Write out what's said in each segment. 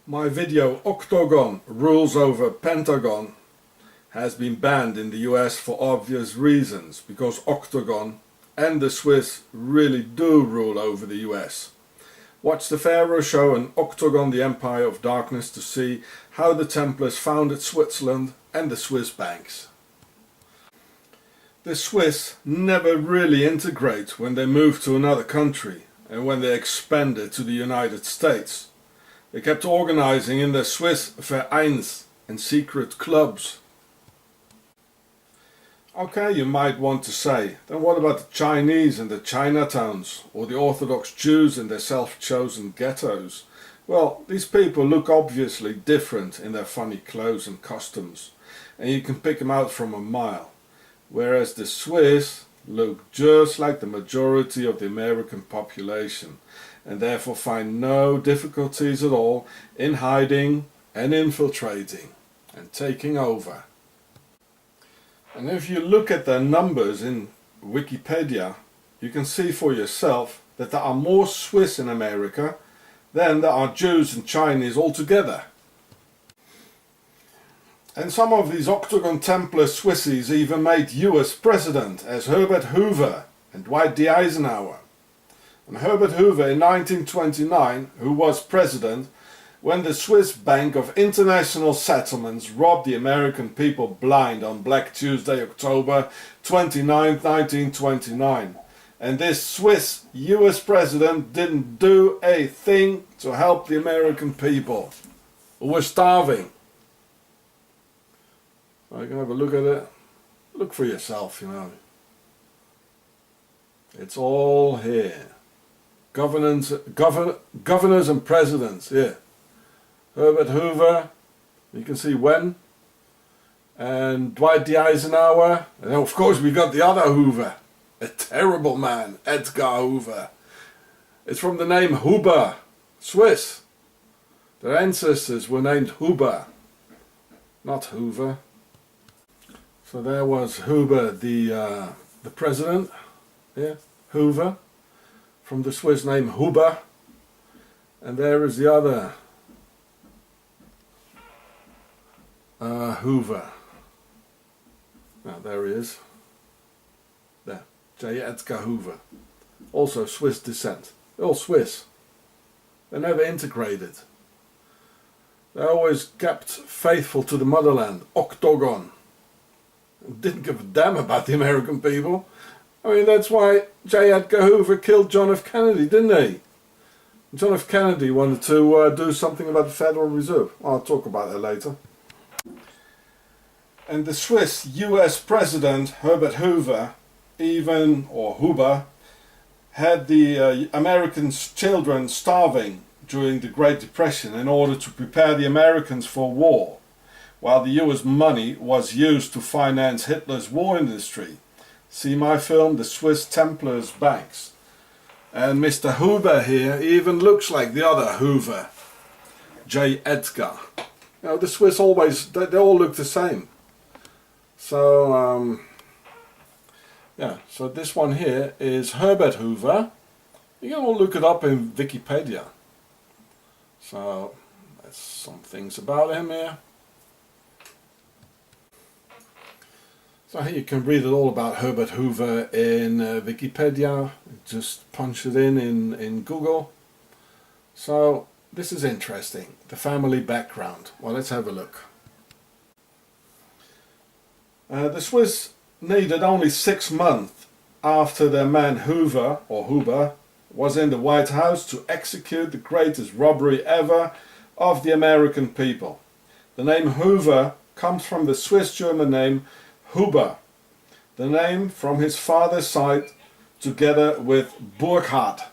My video Octagon Rules Over Pentagon has been banned in the US for obvious reasons, because Octagon and the Swiss really do rule over the US. Watch the Pharaoh show and Octagon the Empire of Darkness to see how the Templars founded Switzerland and the Swiss banks. The Swiss never really integrate when they move to another country and when they expanded to the United States. They kept organizing in their Swiss Vereins and secret clubs. Okay, you might want to say, then what about the Chinese in the Chinatowns, or the Orthodox Jews in their self-chosen ghettos? Well, these people look obviously different in their funny clothes and costumes, and you can pick them out from a mile. Whereas the Swiss look just like the majority of the American population, and therefore find no difficulties at all in hiding and infiltrating and taking over. And if you look at their numbers in Wikipedia, you can see for yourself that there are more Swiss in America than there are Jews and Chinese altogether. And some of these Octagon Templar Swissies even made US president, as Herbert Hoover and Dwight D. Eisenhower. And Herbert Hoover in 1929, who was president when the Swiss Bank of International Settlements robbed the American people blind on Black Tuesday, October 29, 1929. And this Swiss US president didn't do a thing to help the American people, who were starving. So you can have a look at it. Look for yourself, you know. It's all here. Governors and presidents, here. Herbert Hoover, you can see when, and Dwight D. Eisenhower, and of course we got the other Hoover, a terrible man, Edgar Hoover. It's from the name Huber, Swiss. Their ancestors were named Huber, not Hoover. So there was Hoover, the president, yeah, Hoover, from the Swiss name Huber, and there is the other Hoover. Now there he is. There, J. Edgar Hoover. Also Swiss descent. They're all Swiss. They never integrated. They always kept faithful to the motherland, Octagon. Didn't give a damn about the American people. I mean, that's why J. Edgar Hoover killed John F. Kennedy, didn't he? John F. Kennedy wanted to do something about the Federal Reserve. I'll talk about that later. And the Swiss US President Herbert Hoover, Huber, had the American children starving during the Great Depression in order to prepare the Americans for war, while the US money was used to finance Hitler's war industry. See my film, The Swiss Templars Banks. And Mr. Hoover here even looks like the other Hoover, J. Edgar. You know, the Swiss always, they all look the same. So, yeah, so this one here is Herbert Hoover. You can all look it up in Wikipedia. So, there's some things about him here. So here you can read it all about Herbert Hoover in Wikipedia. Just punch it in Google. So, this is interesting. The family background. Well, let's have a look. The Swiss needed only 6 months after their man Hoover, or Huber, was in the White House to execute the greatest robbery ever of the American people. The name Hoover comes from the Swiss-German name Huber, the name from his father's side, together with Burkhard.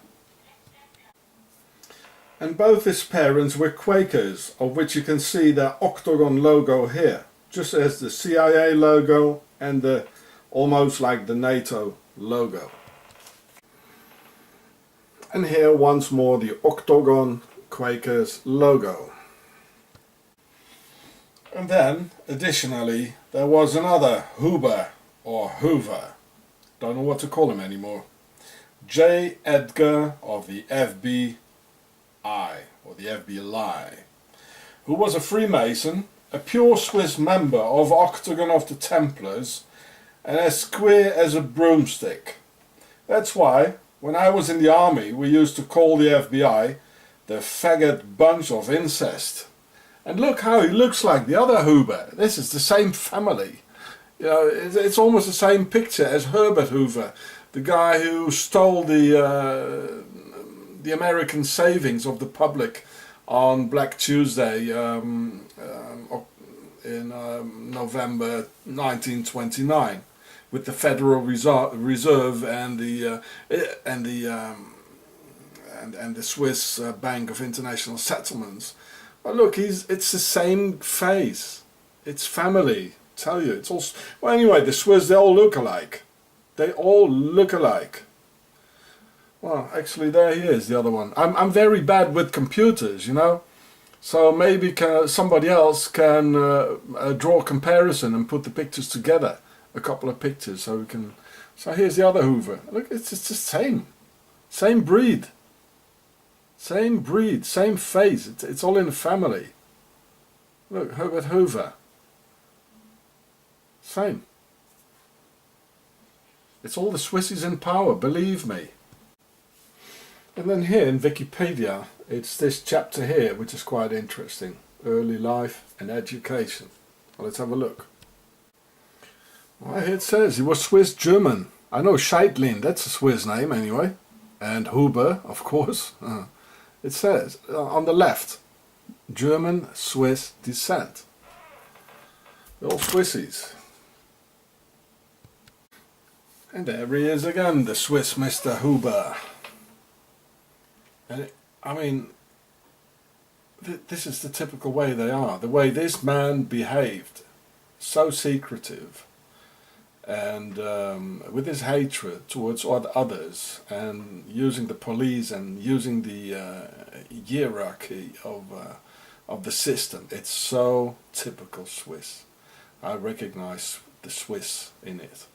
And both his parents were Quakers, of which you can see their Octagon logo here, just as the CIA logo and the almost like the NATO logo. And here once more the Octagon Quakers logo. And then additionally there was another Huber or Hoover, don't know what to call him anymore, J. Edgar of the FBI or the FBI. who was a Freemason, a pure Swiss member of Octagon of the Templars, and as square as a broomstick. That's why, when I was in the army, we used to call the FBI the faggot bunch of incest. And look how he looks like the other Hoover. This is the same family. You know, it's almost the same picture as Herbert Hoover, the guy who stole the American savings of the public on Black Tuesday in November 1929, with the Federal Reserve and the Swiss Bank of International Settlements. But look, it's the same face. It's family. I tell you, it's all. Well, anyway, the Swiss, they all look alike. They all look alike. Well, actually, there he is, the other one. I'm very bad with computers, you know. So maybe somebody else can draw a comparison and put the pictures together, a couple of pictures, so we can. So here's the other Hoover. Look, it's just the same breed. Same breed, same face, it's all in the family. Look, Herbert Hoover. Same. It's all the Swissies in power, believe me. And then here in Wikipedia, it's this chapter here, which is quite interesting. Early life and education. Well, let's have a look. Well, here it says he was Swiss German. I know Scheidlin, that's a Swiss name anyway. And Huber, of course. It says on the left, German Swiss descent. They're all Swissies. And there he is again, the Swiss Mr. Huber. And I mean, this is the typical way they are. The way this man behaved, so secretive, and with his hatred towards others, and using the police and using the hierarchy of the system. It's so typical Swiss. I recognize the Swiss in it.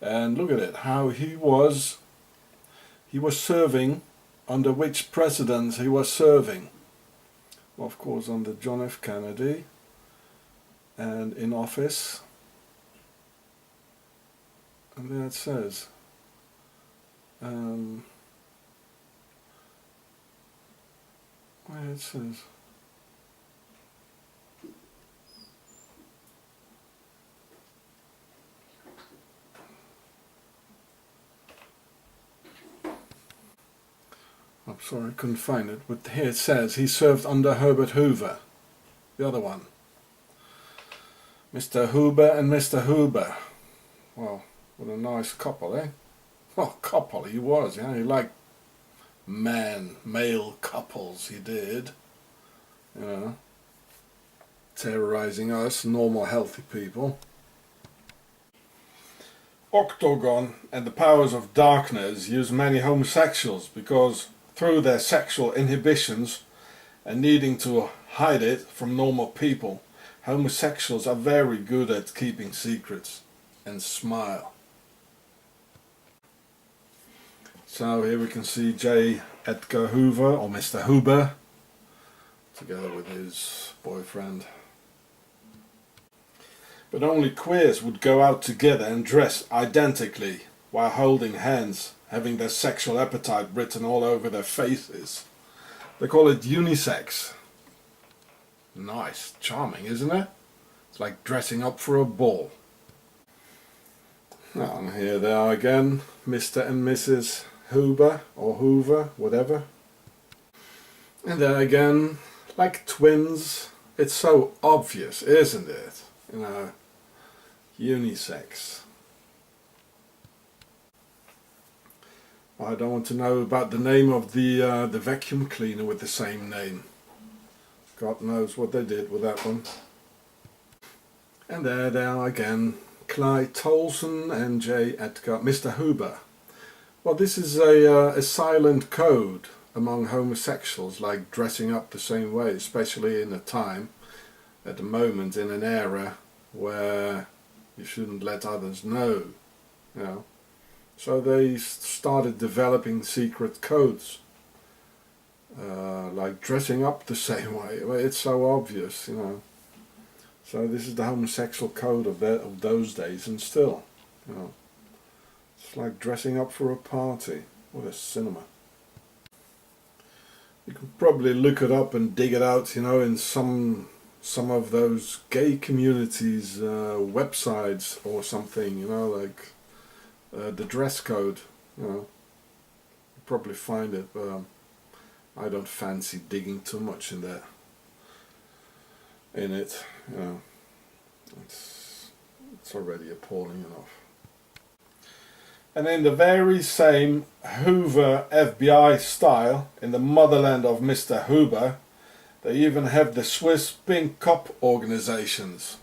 And look at it, how he was serving, under which president he was serving. Well, of course, under John F. Kennedy, and in office. And there it says, where it says, I'm sorry, I couldn't find it, but here it says he served under Herbert Hoover, the other one. Mr. Huber and Mr. Huber. Well, what a nice couple, eh? Well, couple he was, yeah. He liked male couples, he did. You know, terrorizing us, normal, healthy people. Octagon and the powers of darkness use many homosexuals because through their sexual inhibitions and needing to hide it from normal people, homosexuals are very good at keeping secrets and smile. So here we can see J. Edgar Hoover, or Mr. Huber, together with his boyfriend. But only queers would go out together and dress identically while holding hands, having their sexual appetite written all over their faces. They call it unisex. Nice, charming, isn't it? It's like dressing up for a ball. And here they are again, Mr. and Mrs. Huber, or Hoover, whatever. And there again, like twins. It's so obvious, isn't it? You know, unisex. I don't want to know about the name of the vacuum cleaner with the same name. God knows what they did with that one. And there they are again, Clyde Tolson and J. Edgar, Mr. Huber. Well, this is a silent code among homosexuals, like dressing up the same way, especially in a time, at the moment, in an era where you shouldn't let others know, you know. So they started developing secret codes like dressing up the same way. Well, it's so obvious, you know. So this is the homosexual code of those days, and still, you know, it's like dressing up for a party. What a cinema. You can probably look it up and dig it out, you know, in some of those gay communities websites or something, you know, like the dress code, you know. You probably find it, but I don't fancy digging too much in there. In it, you know, it's already appalling enough. And in the very same Hoover FBI style, in the motherland of Mr. Huber, they even have the Swiss Pink Cup organizations.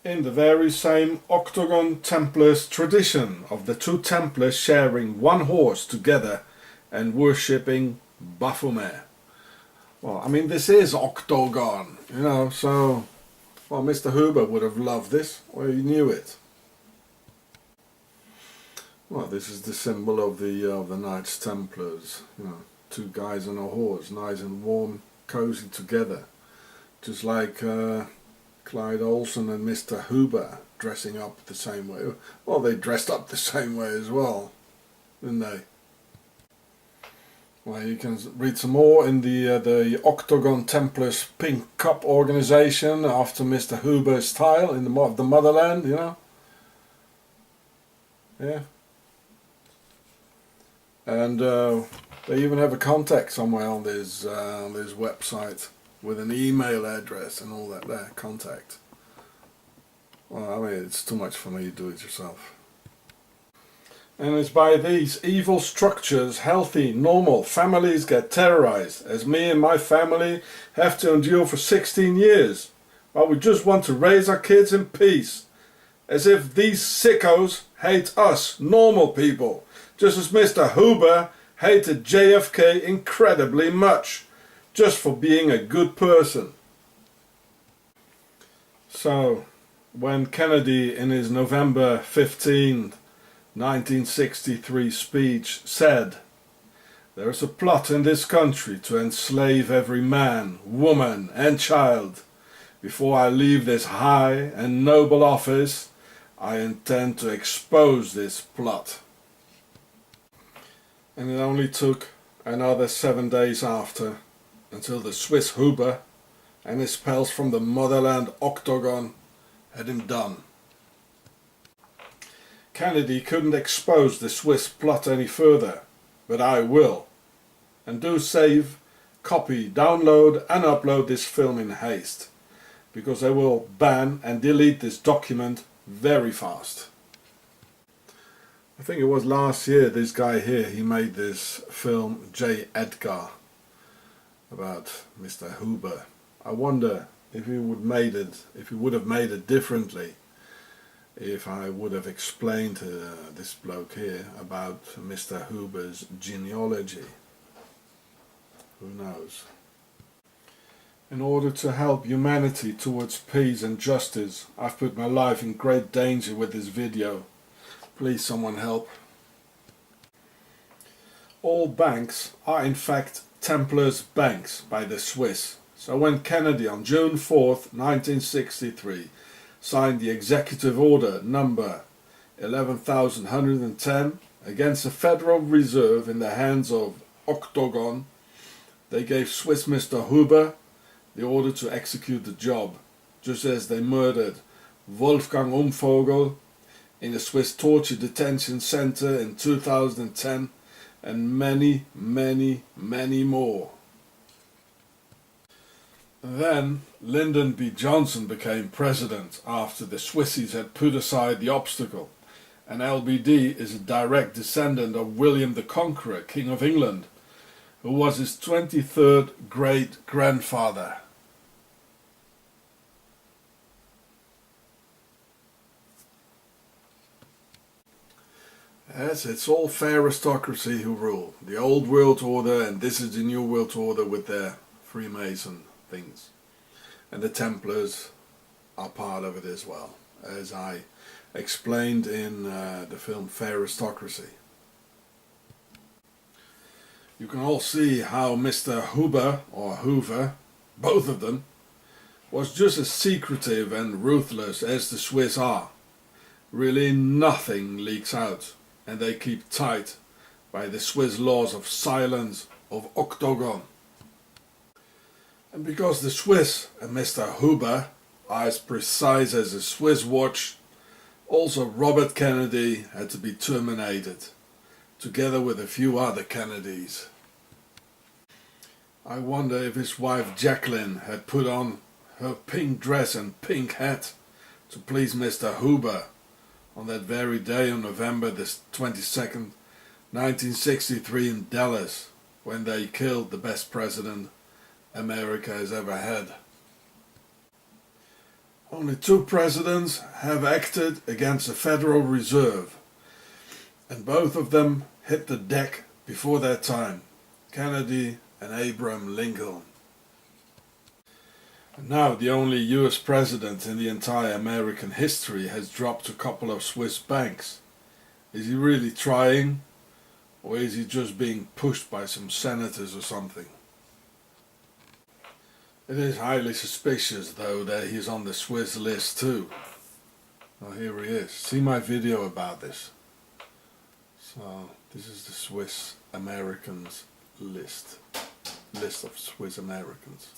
In the very same Octagon Templars tradition of the two Templars sharing one horse together and worshipping Baphomet. Well, I mean, this is Octagon, you know, so, well, Mr. Huber would have loved this, or he knew it. Well, this is the symbol of the Knights Templars, you know, two guys on a horse, nice and warm, cozy together, just like Clyde Olsen and Mr. Huber dressing up the same way. Well, they dressed up the same way as well, didn't they? Well, you can read some more in the Octagon Templars Pink Cup organization after Mr. Huber's style in the motherland, you know. Yeah. And they even have a contact somewhere on this website with an email address and all that there, contact. Well, I mean, it's too much for me to do it yourself. And it's by these evil structures healthy, normal families get terrorized, as me and my family have to endure for 16 years, while we just want to raise our kids in peace. As if these sickos hate us, normal people, just as Mr. Huber hated JFK incredibly much, just for being a good person. So, when Kennedy in his November 15, 1963 speech said, "There is a plot in this country to enslave every man, woman and child. Before I leave this high and noble office, I intend to expose this plot." And it only took another 7 days after until the Swiss Huber and his pals from the motherland Octagon had him done. Kennedy couldn't expose the Swiss plot any further, but I will. And do save, copy, download and upload this film in haste, because they will ban and delete this document very fast. I think it was last year, this guy here, he made this film, J. Edgar, about Mr. Huber. I wonder if he would have made it differently, if I would have explained to this bloke here about Mr. Huber's genealogy. Who knows? In order to help humanity towards peace and justice, I've put my life in great danger with this video. Please someone help. All banks are in fact Templars banks by the Swiss. So when Kennedy on June 4th, 1963 signed the executive order number 11,110 against the Federal Reserve in the hands of Octagon, they gave Swiss Mr. Huber the order to execute the job, just as they murdered Wolfgang Umvogel in a Swiss torture detention center in 2010 and many, many, many more. Then Lyndon B. Johnson became president after the Swissies had put aside the obstacle, and LBD is a direct descendant of William the Conqueror, King of England, who was his 23rd great-grandfather. Yes, it's all fair aristocracy who rule. The old world order, and this is the new world order with their Freemason things. And the Templars are part of it as well, as I explained in the film Fair Aristocracy. You can all see how Mr. Huber, or Hoover, both of them, was just as secretive and ruthless as the Swiss are. Really nothing leaks out, and they keep tight by the Swiss laws of silence, of octagon. And because the Swiss and Mr. Huber are as precise as a Swiss watch, also Robert Kennedy had to be terminated, together with a few other Kennedys. I wonder if his wife Jacqueline had put on her pink dress and pink hat to please Mr. Huber on that very day on November the 22nd, 1963 in Dallas, when they killed the best president America has ever had. Only 2 presidents have acted against the Federal Reserve, and both of them hit the deck before their time, Kennedy and Abraham Lincoln. And now the only US president in the entire American history has dropped a couple of Swiss banks. Is he really trying, or is he just being pushed by some senators or something? It is highly suspicious though that he's on the Swiss list too. Oh, here he is. See my video about this. So this is the Swiss Americans list of Swiss Americans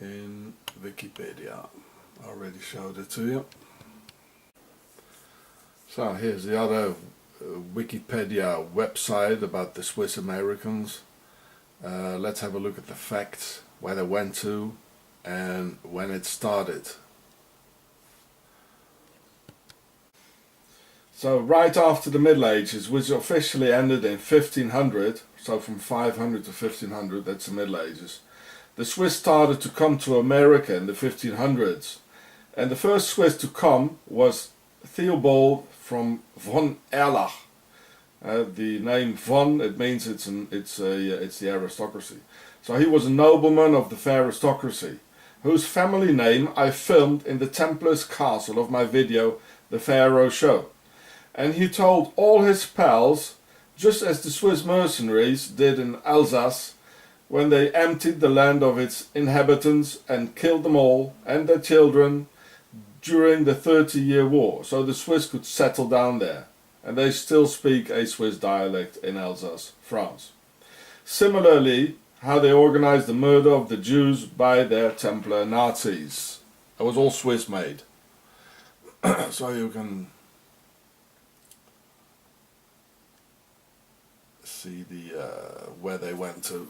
in Wikipedia. I already showed it to you. So here's the other Wikipedia website about the Swiss Americans. Let's have a look at the facts, where they went to and when it started. So right after the Middle Ages, which officially ended in 1500, so from 500 to 1500, that's the Middle Ages, the Swiss started to come to America in the 1500s. And the first Swiss to come was Theobald from von Erlach. The name von, it means it's the aristocracy. So he was a nobleman of the fair aristocracy, whose family name I filmed in the Templars castle of my video, The Pharaoh Show. And he told all his pals, just as the Swiss mercenaries did in Alsace, when they emptied the land of its inhabitants and killed them all and their children during the 30-year war, so the Swiss could settle down there. And they still speak a Swiss dialect in Alsace, France. Similarly, how they organized the murder of the Jews by their Templar Nazis. It was all Swiss made. So you can see where they went to.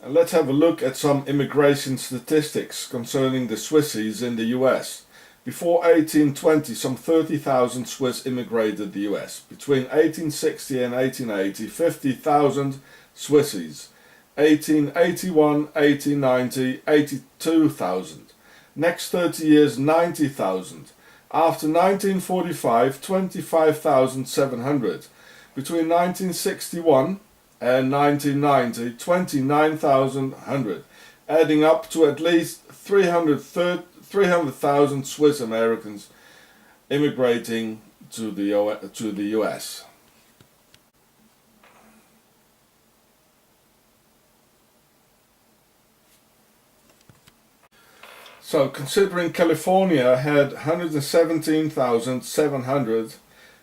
And let's have a look at some immigration statistics concerning the Swissies in the US. Before 1820, some 30,000 Swiss immigrated the US. Between 1860 and 1880, 50,000 Swissies. 1881, 1890, 82,000. Next 30 years, 90,000. After 1945, 25,700. Between 1961 and 1990, 29,100. Adding up to at least 300,000 Swiss Americans immigrating to the US. So considering California had 117,700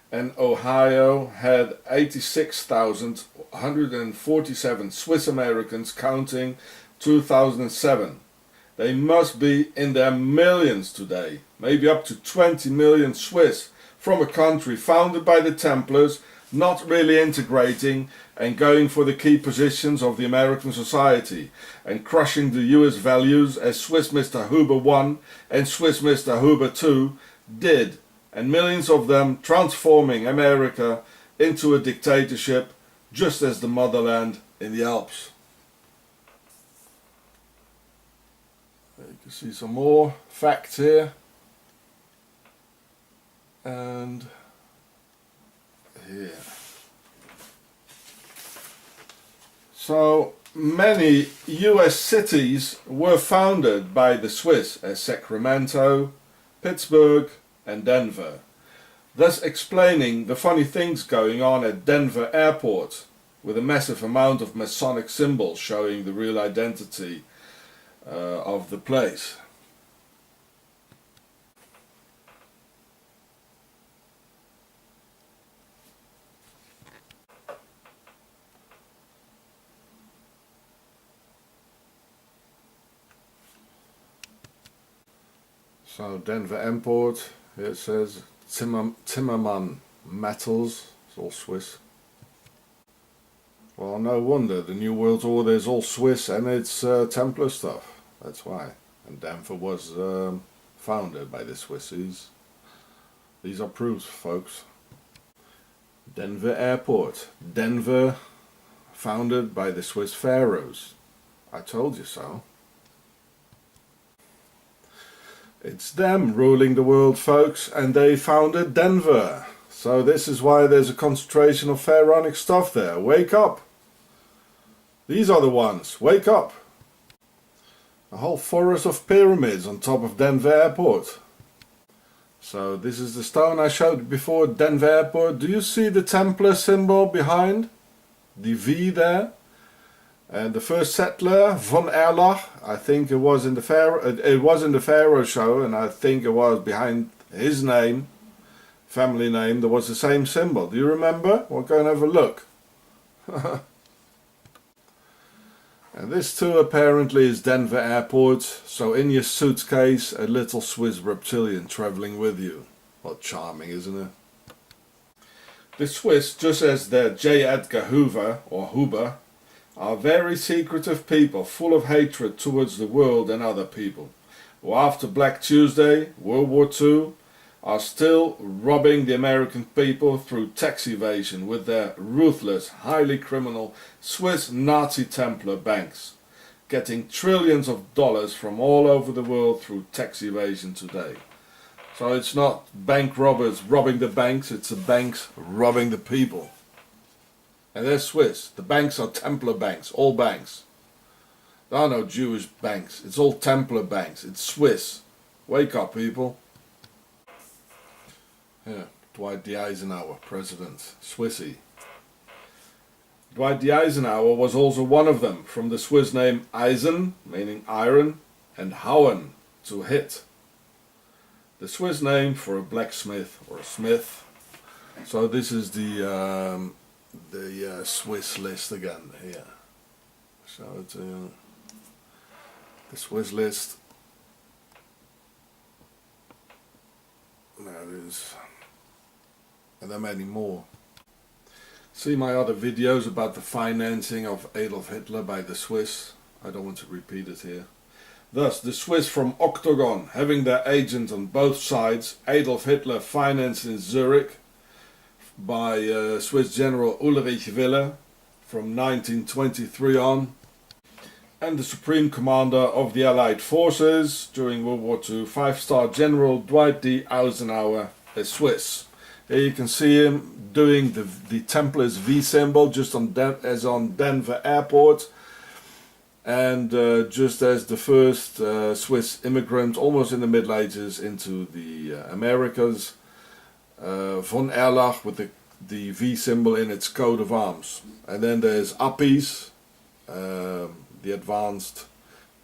and Ohio had 86,147 Swiss Americans counting 2007. They must be in their millions today, maybe up to 20 million Swiss from a country founded by the Templars, not really integrating and going for the key positions of the American society and crushing the US values as Swiss Mr. Huber 1 and Swiss Mr. Huber 2 did, and millions of them transforming America into a dictatorship just as the motherland in the Alps. You can see some more facts here, and here. So many US cities were founded by the Swiss, as Sacramento, Pittsburgh and Denver. thus explaining the funny things going on at Denver Airport, with a massive amount of Masonic symbols showing the real identity of the place. So Denver Airport, here it says Zimmermann Metals, it's all Swiss. Well, no wonder, the New World Order is all Swiss and it's Templar stuff, that's why. And Denver was founded by the Swissies. These are proofs, folks. Denver Airport, Denver founded by the Swiss pharaohs. I told you so. It's them ruling the world, folks, and they founded Denver. So this is why there's a concentration of pharaonic stuff there. Wake up! These are the ones. Wake up! A whole forest of pyramids on top of Denver Airport. So this is the stone I showed before Denver Airport. Do you see the Templar symbol behind? The V there? And the first settler, von Erlach, I think it was in the Pharaoh show, and I think it was behind his name, family name, there was the same symbol. Do you remember? We'll go and have a look. And this too apparently is Denver Airport, so in your suitcase a little Swiss reptilian travelling with you. Well, charming, isn't it? The Swiss, just as their J. Edgar Hoover, or Huber, are very secretive people, full of hatred towards the world and other people, who after Black Tuesday, World War II, are still robbing the American people through tax evasion with their ruthless, highly criminal Swiss Nazi Templar banks, getting trillions of dollars from all over the world through tax evasion today. So it's not bank robbers robbing the banks, it's the banks robbing the people. And they're Swiss. The banks are Templar banks, all banks. There are no Jewish banks, it's all Templar banks, it's Swiss. Wake up, people. Yeah, Dwight D. Eisenhower, President, Swissy. Dwight D. Eisenhower was also one of them, from the Swiss name Eisen, meaning iron, and Hauen, to hit. The Swiss name for a blacksmith or a smith. So this is the Swiss list again here. So it's the Swiss list. There it is. And there are many more. See my other videos about the financing of Adolf Hitler by the Swiss. I don't want to repeat it here. Thus, the Swiss from Octagon, having their agents on both sides, Adolf Hitler financed in Zurich by Swiss General Ulrich Wille from 1923 on, and the Supreme Commander of the Allied Forces during World War II, 5-star General Dwight D. Eisenhower, a Swiss. Here you can see him doing the Templars V symbol just as on Denver Airport, and just as the first Swiss immigrant almost in the Middle Ages into the Americas, von Erlach with the V symbol in its coat of arms. And then there's APIS, the Advanced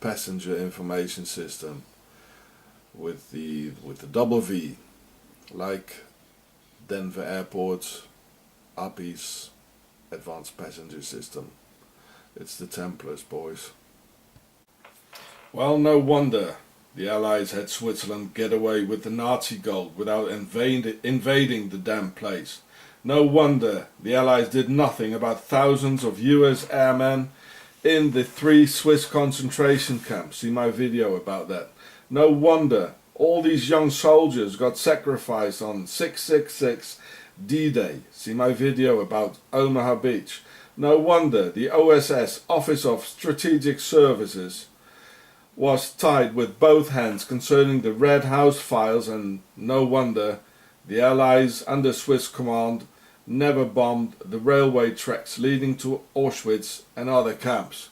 Passenger Information System, with the double V, like Denver Airport, APIS, Advanced Passenger System. It's the Templars, boys. Well, no wonder the Allies had Switzerland get away with the Nazi gold without invading the damn place. No wonder the Allies did nothing about thousands of US airmen in the 3 Swiss concentration camps. See my video about that. No wonder all these young soldiers got sacrificed on 666 D-Day. See my video about Omaha Beach. No wonder the OSS, Office of Strategic Services, was tied with both hands concerning the Red House files, and no wonder the Allies under Swiss command never bombed the railway tracks leading to Auschwitz and other camps.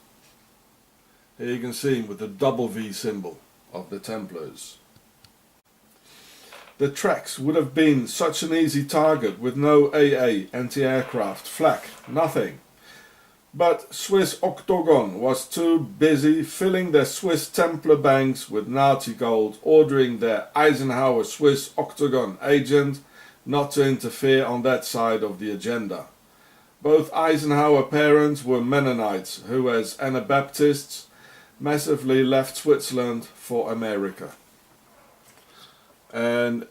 Here you can see him with the double V symbol of the Templars. The tracks would have been such an easy target with no AA anti-aircraft flak, nothing. But Swiss Octagon was too busy filling their Swiss Templar banks with Nazi gold, ordering their Eisenhower Swiss Octagon agent not to interfere on that side of the agenda. Both Eisenhower parents were Mennonites who, as Anabaptists, massively left Switzerland for America. And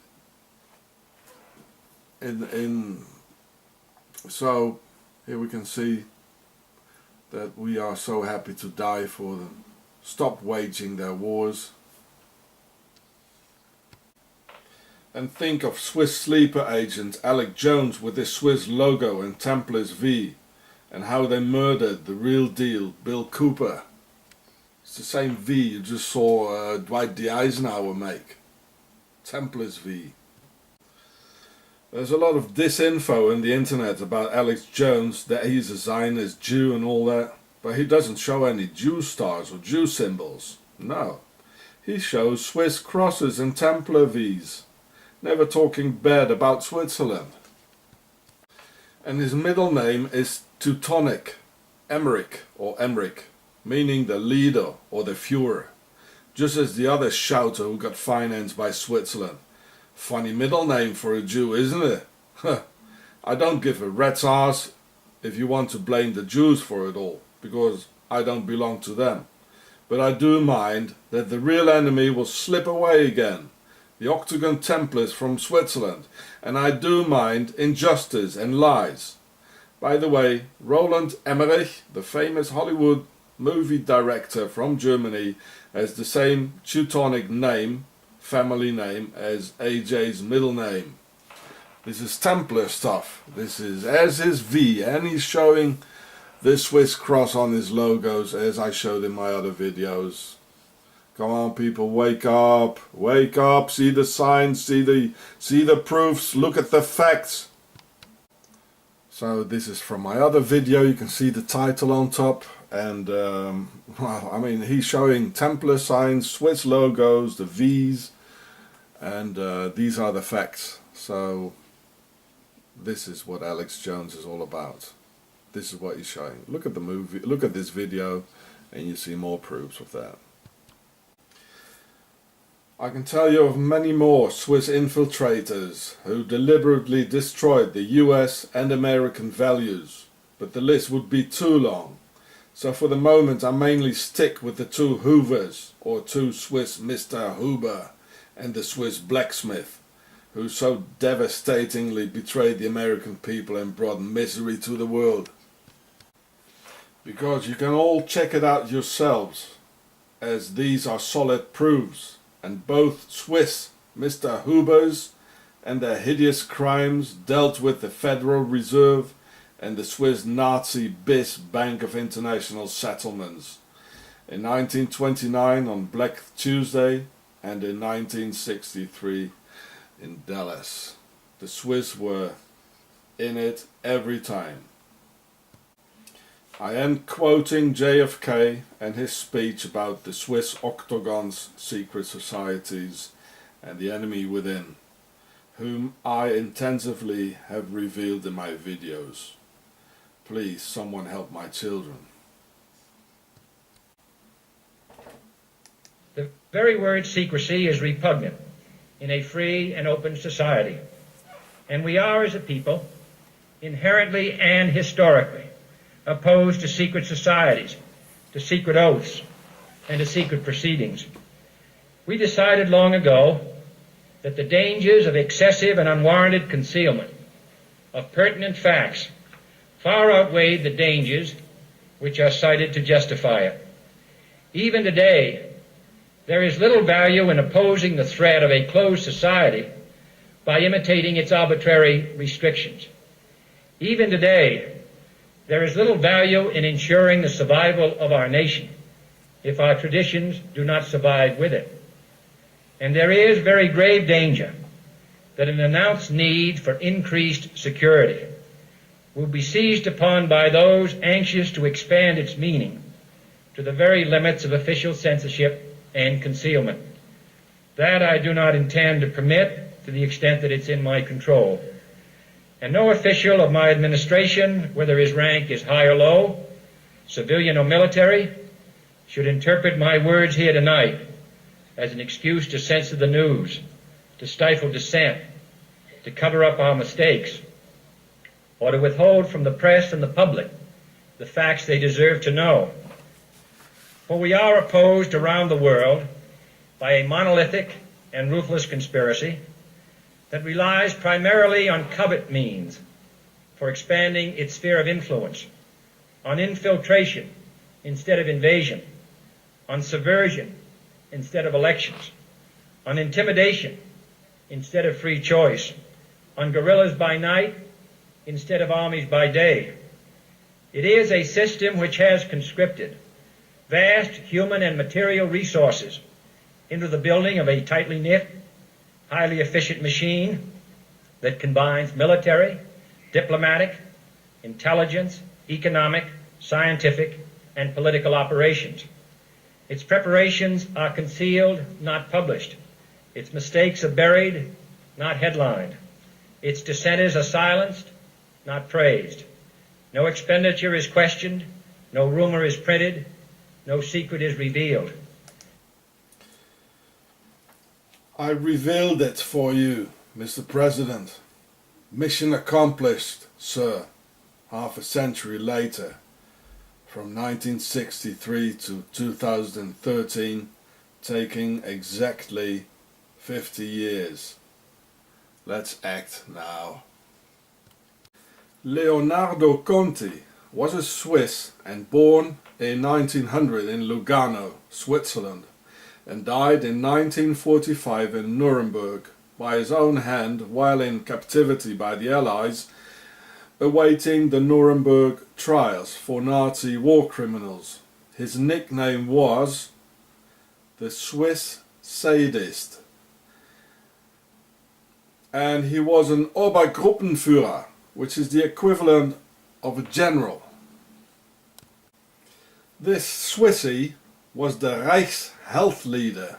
so here we can see that we are so happy to die for them. Stop waging their wars. And think of Swiss sleeper agent Alex Jones with his Swiss logo and Templars V, and how they murdered the real deal Bill Cooper. It's the same V you just saw Dwight D. Eisenhower make. Templars V. There's a lot of disinfo in the internet about Alex Jones, that he's a Zionist Jew and all that, but he doesn't show any Jew stars or Jew symbols. No, he shows Swiss crosses and Templar Vs, never talking bad about Switzerland. And his middle name is Teutonic, Emmerich, meaning the leader or the Führer, just as the other shouter who got financed by Switzerland. Funny middle name for a Jew, isn't it? I don't give a rat's ass if you want to blame the Jews for it all, because I don't belong to them. But I do mind that the real enemy will slip away again, the Octagon Templars from Switzerland, and I do mind injustice and lies. By the way, Roland Emmerich, the famous Hollywood movie director from Germany, has the same Teutonic name, family name, as AJ's middle name. This is Templar stuff. This is as his V, and he's showing the Swiss cross on his logos as I showed in my other videos. Come on people, wake up, see the signs, see the proofs, look at the facts. So this is from my other video, you can see the title on top, and well, I mean, he's showing Templar signs, Swiss logos, the V's, and these are the facts. So this is what Alex Jones is all about. This is what he's showing. Look at the movie, look at this video, and you see more proofs of that. I can tell you of many more Swiss infiltrators who deliberately destroyed the US and American values, but the list would be too long. So for the moment I mainly stick with the two Hoovers, or two Swiss Mr. Huber and the Swiss blacksmith, who so devastatingly betrayed the American people and brought misery to the world. Because you can all check it out yourselves, as these are solid proofs, and both Swiss Mr. Hubers and their hideous crimes dealt with the Federal Reserve and the Swiss Nazi BIS Bank of International Settlements in 1929 on Black Tuesday and in 1963 in Dallas. The Swiss were in it every time. I am quoting JFK and his speech about the Swiss Octagon's secret societies and the enemy within, whom I intensively have revealed in my videos. Please, someone help my children. The very word secrecy is repugnant in a free and open society, and we are, as a people, inherently and historically opposed to secret societies, to secret oaths, and to secret proceedings. We decided long ago that the dangers of excessive and unwarranted concealment of pertinent facts far outweighed the dangers which are cited to justify it. Even today, there is little value in opposing the threat of a closed society by imitating its arbitrary restrictions. Even today, there is little value in ensuring the survival of our nation if our traditions do not survive with it. And there is very grave danger that an announced need for increased security will be seized upon by those anxious to expand its meaning to the very limits of official censorship and concealment. That I do not intend to permit, to the extent that it's in my control. And no official of my administration, whether his rank is high or low, civilian or military, should interpret my words here tonight as an excuse to censor the news, to stifle dissent, to cover up our mistakes, or to withhold from the press and the public the facts they deserve to know. For we are opposed around the world by a monolithic and ruthless conspiracy that relies primarily on covert means for expanding its sphere of influence, on infiltration instead of invasion, on subversion instead of elections, on intimidation instead of free choice, on guerrillas by night instead of armies by day. It is a system which has conscripted vast human and material resources into the building of a tightly knit, highly efficient machine that combines military, diplomatic, intelligence, economic, scientific, and political operations. Its preparations are concealed, not published. Its mistakes are buried, not headlined. Its dissenters are silenced, not praised. No expenditure is questioned, no rumor is printed, no secret is revealed. I revealed it for you, Mr. President. Mission accomplished, sir. Half a century later, from 1963 to 2013, taking exactly 50 years. Let's act now. Leonardo Conti was a Swiss and born in 1900 in Lugano, Switzerland, and died in 1945 in Nuremberg by his own hand while in captivity by the Allies, awaiting the Nuremberg trials for Nazi war criminals. His nickname was the Swiss Sadist, and he was an Obergruppenführer, which is the equivalent of a general. This Swissy was the Reichsheld leader,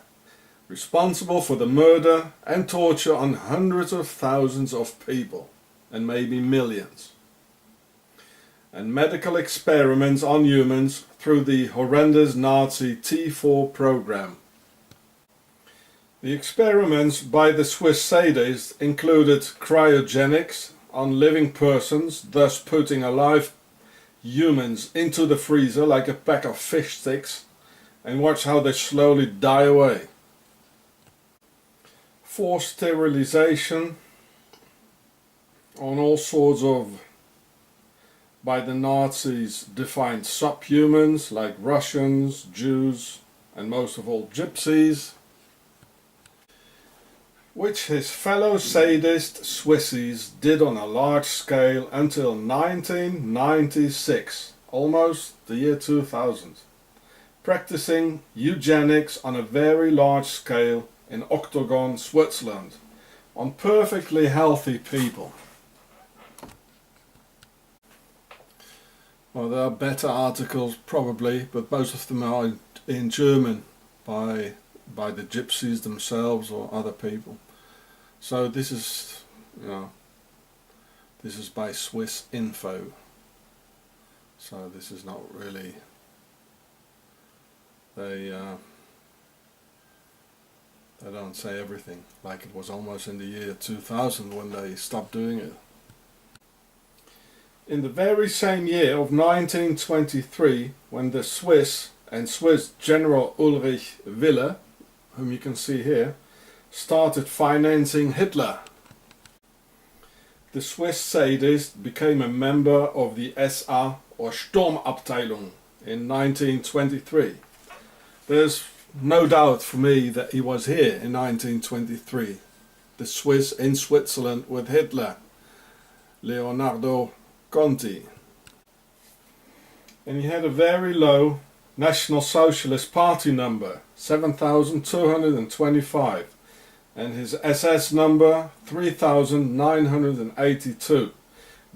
responsible for the murder and torture on hundreds of thousands of people, and maybe millions, and medical experiments on humans through the horrendous Nazi T4 program. The experiments by the Swiss sadists included cryogenics on living persons, thus putting alive humans into the freezer like a pack of fish sticks, and watch how they slowly die away. Forced sterilization on all sorts of, by the Nazis, defined subhumans like Russians, Jews, and most of all Gypsies, which his fellow sadist Swissies did on a large scale until 1996, almost the year 2000, practicing eugenics on a very large scale in Octagon, Switzerland, on perfectly healthy people. Well, there are better articles probably, but most of them are in German by the Gypsies themselves or other people. So this is, this is by Swiss Info. So this is not really, they don't say everything, like it was almost in the year 2000 when they stopped doing it. In the very same year of 1923, when the Swiss General Ulrich Wille, whom you can see here, started financing Hitler, the Swiss sadist became a member of the SA or Sturmabteilung in 1923. There's no doubt for me that he was here in 1923, the Swiss in Switzerland with Hitler, Leonardo Conti. And he had a very low National Socialist Party number, 7,225, and his SS number 3,982,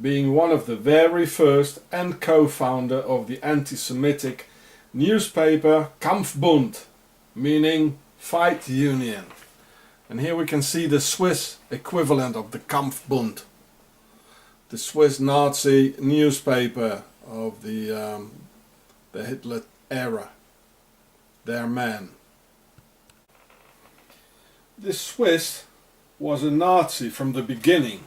being one of the very first and co-founder of the anti-Semitic newspaper Kampfbund, meaning Fight Union, And here we can see the Swiss equivalent of the Kampfbund, the Swiss Nazi newspaper of the Hitler era, their man. The Swiss was a Nazi from the beginning,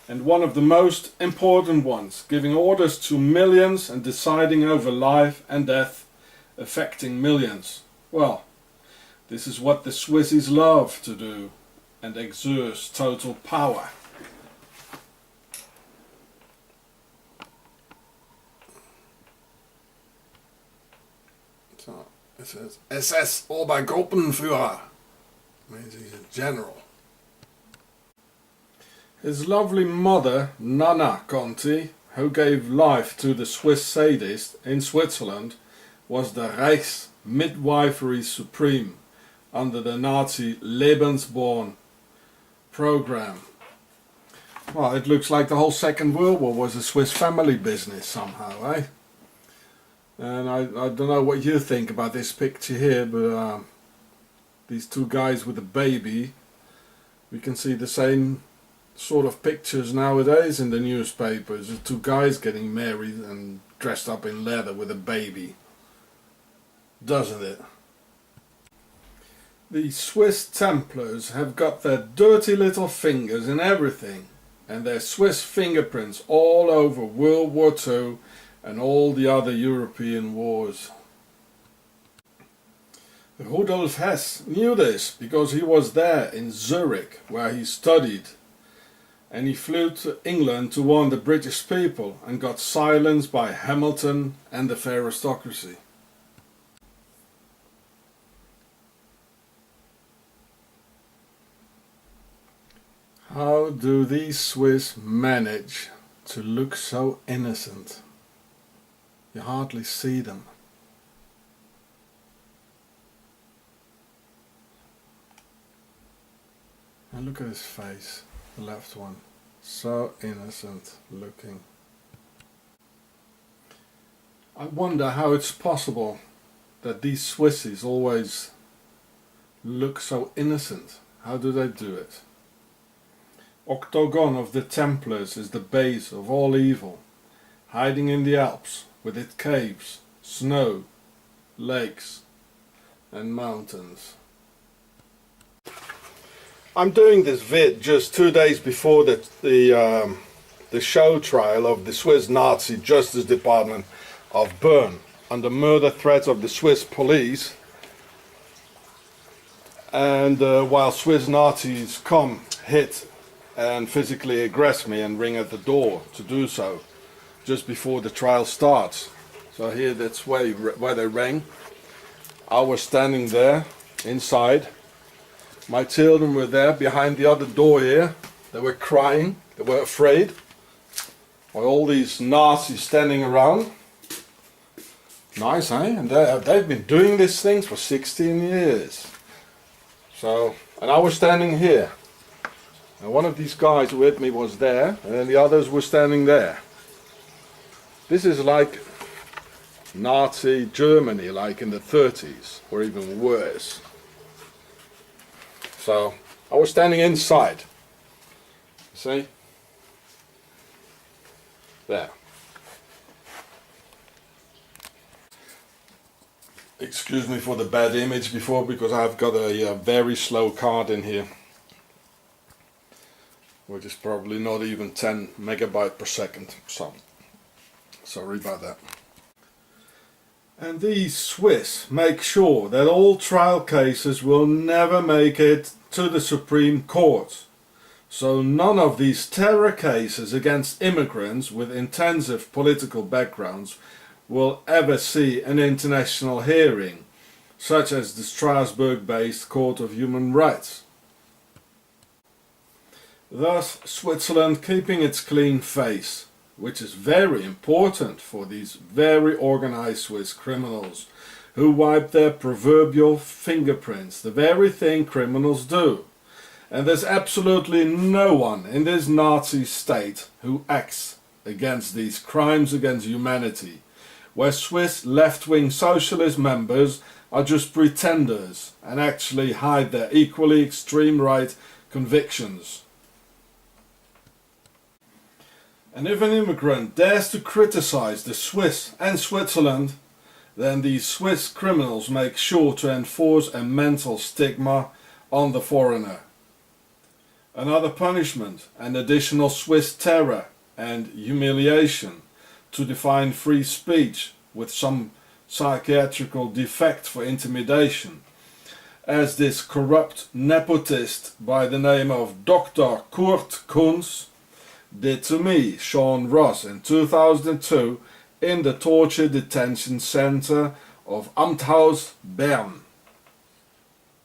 and one of the most important ones, giving orders to millions and deciding over life and death, affecting millions. Well, this is what the Swissies love to do and exerts total power. So it says SS Obergruppenführer, means he's a general. His lovely mother, Nana Conti, who gave life to the Swiss sadist in Switzerland, was the Reichs midwifery supreme under the Nazi Lebensborn program. Well, it looks like the whole Second World War was a Swiss family business somehow, eh? And I don't know what you think about this picture here, but these two guys with a baby, we can see the same sort of pictures nowadays in the newspapers. The two guys getting married and dressed up in leather with a baby. Doesn't it? The Swiss Templars have got their dirty little fingers in everything, and their Swiss fingerprints all over World War II and all the other European wars. Rudolf Hess knew this because he was there in Zurich where he studied, and he flew to England to warn the British people and got silenced by Hamilton and the aristocracy. How do these Swiss manage to look so innocent? You hardly see them. And look at his face, the left one. So innocent looking. I wonder how it's possible that these Swissies always look so innocent. How do they do it? Octagon of the Templars is the base of all evil, hiding in the Alps with its caves, snow, lakes and mountains. I'm doing this vid just 2 days before the show trial of the Swiss Nazi Justice Department of Bern under murder threats of the Swiss police, and while Swiss Nazis come, hit and physically aggress me and ring at the door to do so just before the trial starts. So here, that's where they rang. I was standing there inside. My children were there behind the other door here. They were crying, they were afraid. With all these Nazis standing around. Nice, eh? And they've been doing these things for 16 years. So, and I was standing here. And one of these guys with me was there, and then the others were standing there. This is like Nazi Germany, like in the 30s, or even worse. So, I was standing inside. See? There. Excuse me for the bad image before, because I've got a very slow card in here, which is probably not even 10 megabytes per second. So, sorry about that. And these Swiss make sure that all trial cases will never make it to the Supreme Court. So none of these terror cases against immigrants with intensive political backgrounds will ever see an international hearing, such as the Strasbourg-based Court of Human Rights. Thus, Switzerland keeping its clean face, which is very important for these very organized Swiss criminals who wipe their proverbial fingerprints, the very thing criminals do. And there's absolutely no one in this Nazi state who acts against these crimes against humanity, where Swiss left-wing socialist members are just pretenders and actually hide their equally extreme right convictions. And if an immigrant dares to criticize the Swiss and Switzerland, then these Swiss criminals make sure to enforce a mental stigma on the foreigner. Another punishment, an additional Swiss terror and humiliation to define free speech with some psychiatrical defect for intimidation, as this corrupt nepotist by the name of Dr. Kurt Kunz did to me, Sean Ross, in 2002 in the torture detention center of Amthaus, Bern,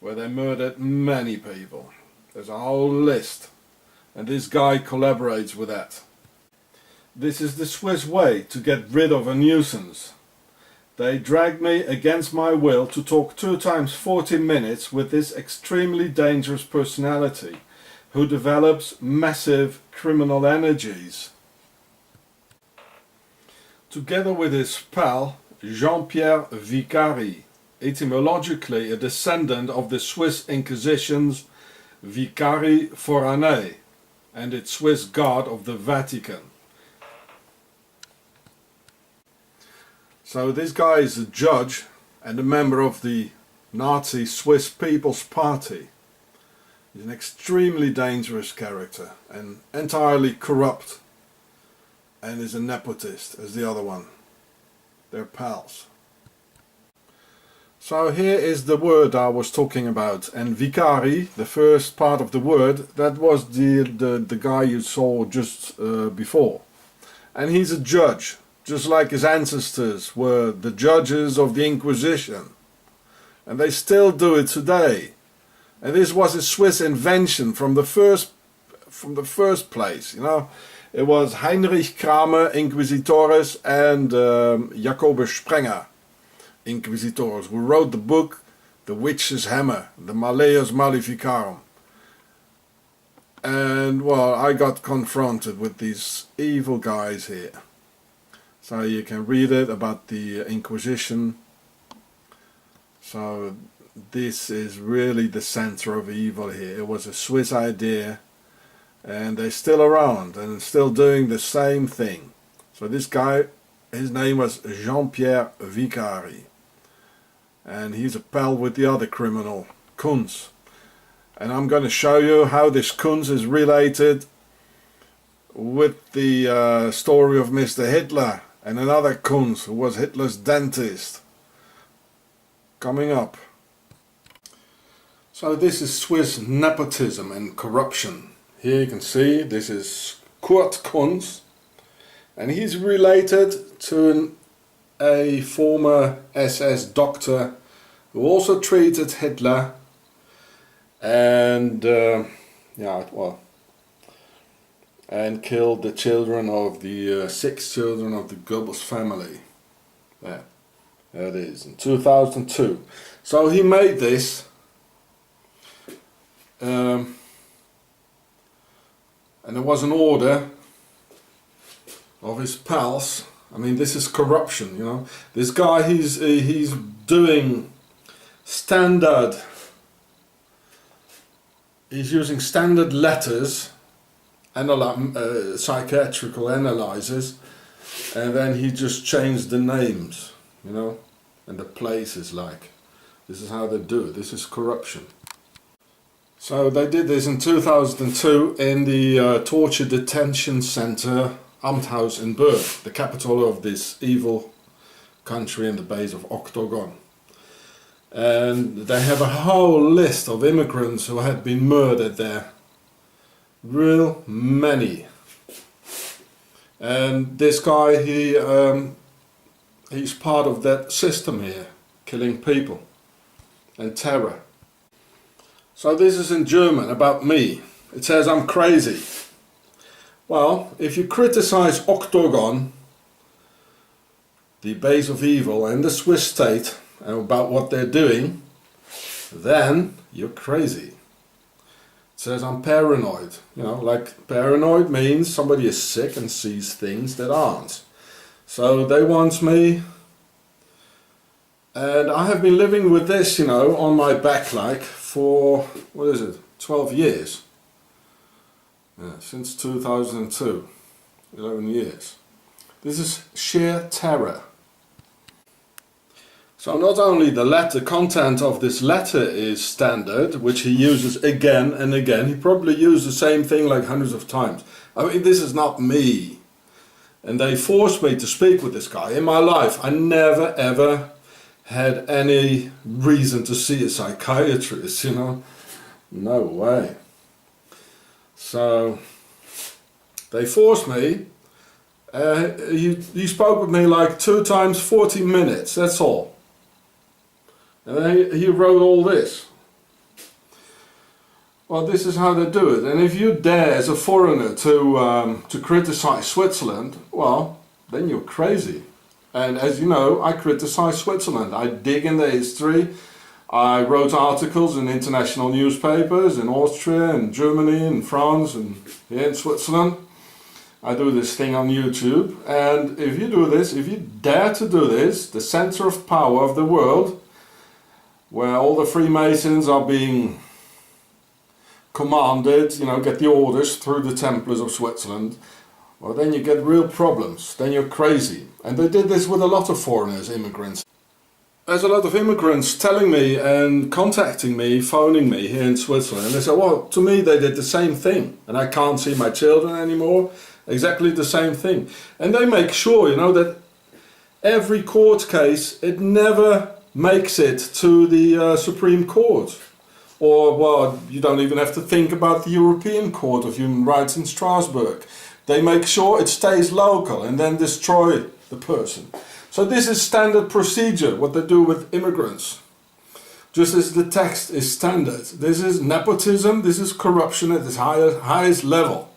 where they murdered many people. There's a whole list, and this guy collaborates with that. This is the Swiss way to get rid of a nuisance. They dragged me against my will to talk 2 times 40 minutes with this extremely dangerous personality who develops massive criminal energies. Together with his pal Jean-Pierre Vicari, etymologically a descendant of the Swiss Inquisition's Vicari Forané and its Swiss guard of the Vatican. So this guy is a judge and a member of the Nazi Swiss People's Party. He's an extremely dangerous character and entirely corrupt, and is a nepotist as the other one. They're pals. So here is the word I was talking about, and Vicari, the first part of the word, that was the guy you saw just before. And he's a judge, just like his ancestors were the judges of the Inquisition. And they still do it today. And this was a Swiss invention from the first place, you know. It was Heinrich Kramer, Inquisitores, and Jacobus Sprenger, Inquisitores, who wrote the book The Witch's Hammer, the Malleus Maleficarum. And well, I got confronted with these evil guys here. So you can read it about the Inquisition. So this is really the center of evil here. It was a Swiss idea, and they're still around and still doing the same thing. So this guy, his name was Jean-Pierre Vicari, and he's a pal with the other criminal, Kunz. And I'm going to show you how this Kunz is related with the story of Mr. Hitler and another Kunz who was Hitler's dentist. Coming up. So this is Swiss nepotism and corruption. Here you can see this is Kurt Kunz, and he's related to a former SS doctor who also treated Hitler and and killed the children of the 6 children of the Goebbels family. There it is, in 2002. So he made this, and there was an order of his pals. I mean, this is corruption, you know. This guy, he's doing standard. He's using standard letters, psychiatrical analyzers, and then he just changed the names, you know, and the places. Like, this is how they do it. This is corruption. So they did this in 2002 in the torture detention center Amthaus in Bern, the capital of this evil country in the base of Octagon. And they have a whole list of immigrants who had been murdered there. Real many. And this guy, he's part of that system here, killing people and terror. So this is in German about me. It says I'm crazy. Well, if you criticize Octagon, the base of evil, and the Swiss state, and about what they're doing, then you're crazy. It says I'm paranoid. You know, like paranoid means somebody is sick and sees things that aren't. So they want me And I have been living with this, you know, on my back like for, what is it, 12 years. Yeah, since 2002, 11 years. This is sheer terror. So not only the content of this letter is standard, which he uses again and again, he probably used the same thing like hundreds of times. I mean, this is not me. And they forced me to speak with this guy. In my life, I never ever had any reason to see a psychiatrist, you know. No way. So they forced me. He spoke with me like 2 times 40 minutes, that's all. And then he wrote all this. Well, this is how they do it. And if you dare as a foreigner to criticize Switzerland, well, then you're crazy. And as you know, I criticize Switzerland. I dig in the history. I wrote articles in international newspapers in Austria and Germany and France and here in Switzerland. I do this thing on YouTube. And if you do this, if you dare to do this, the center of power of the world, where all the Freemasons are being commanded, you know, get the orders through the Templars of Switzerland, well, then you get real problems. Then you're crazy. And they did this with a lot of foreigners, immigrants. There's a lot of immigrants telling me and contacting me, phoning me here in Switzerland. And they say, well, to me they did the same thing. And I can't see my children anymore. Exactly the same thing. And they make sure, you know, that every court case, it never makes it to the Supreme Court. Or, well, you don't even have to think about the European Court of Human Rights in Strasbourg. They make sure it stays local and then destroy the person. So this is standard procedure, what they do with immigrants. Just as the text is standard. This is nepotism, this is corruption at its highest level.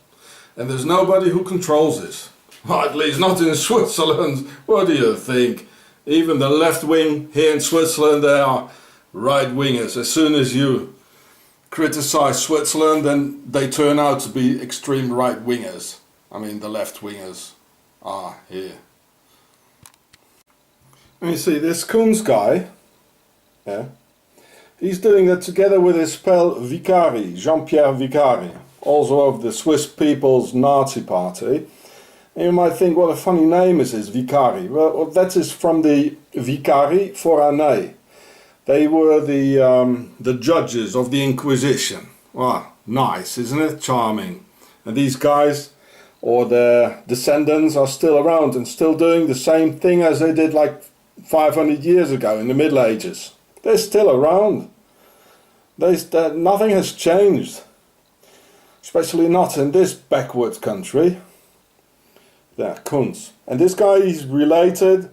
And there's nobody who controls this. Well, at least not in Switzerland. What do you think? Even the left wing here in Switzerland, they are right-wingers. As soon as you criticize Switzerland, then they turn out to be extreme right-wingers. I mean, the left-wingers are here. And you see, this Koens guy, yeah, he's doing that together with his pal Vicari, Jean-Pierre Vicari, also of the Swiss People's Nazi Party. And you might think, what a funny name is this, Vicari. Well, that is from the Vicari Foranais. They were the judges of the Inquisition. Wow, nice, isn't it? Charming. And these guys, or their descendants, are still around and still doing the same thing as they did like 500 years ago in the Middle Ages. They're still around. Nothing has changed. Especially not in this backward country. Yeah, Koens. And this guy is related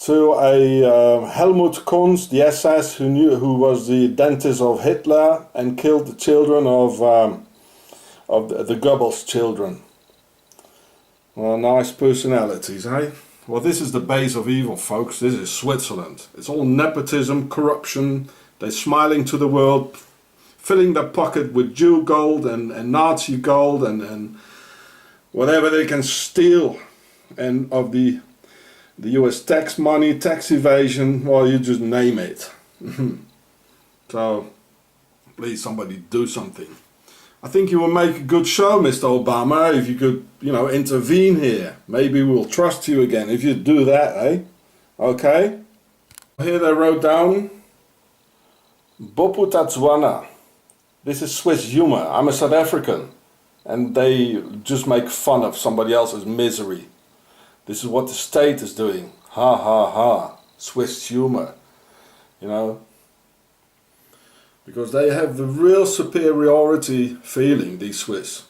to a Helmut Koens, the SS, who was the dentist of Hitler and killed the children of the Goebbels children. Well, nice personalities, eh? Well, this is the base of evil, folks. This is Switzerland. It's all nepotism, corruption. They're smiling to the world, filling their pocket with Jew gold and Nazi gold and whatever they can steal, and of the US tax money, tax evasion, well, you just name it. So, please somebody do something. I think you will make a good show, Mr. Obama, if you could, you know, intervene here. Maybe we'll trust you again if you do that, eh? Okay? Here they wrote down, Bopu Tatswana. This is Swiss humor. I'm a South African. And they just make fun of somebody else's misery. This is what the state is doing. Ha ha ha. Swiss humor. You know. Because they have the real superiority feeling, these Swiss.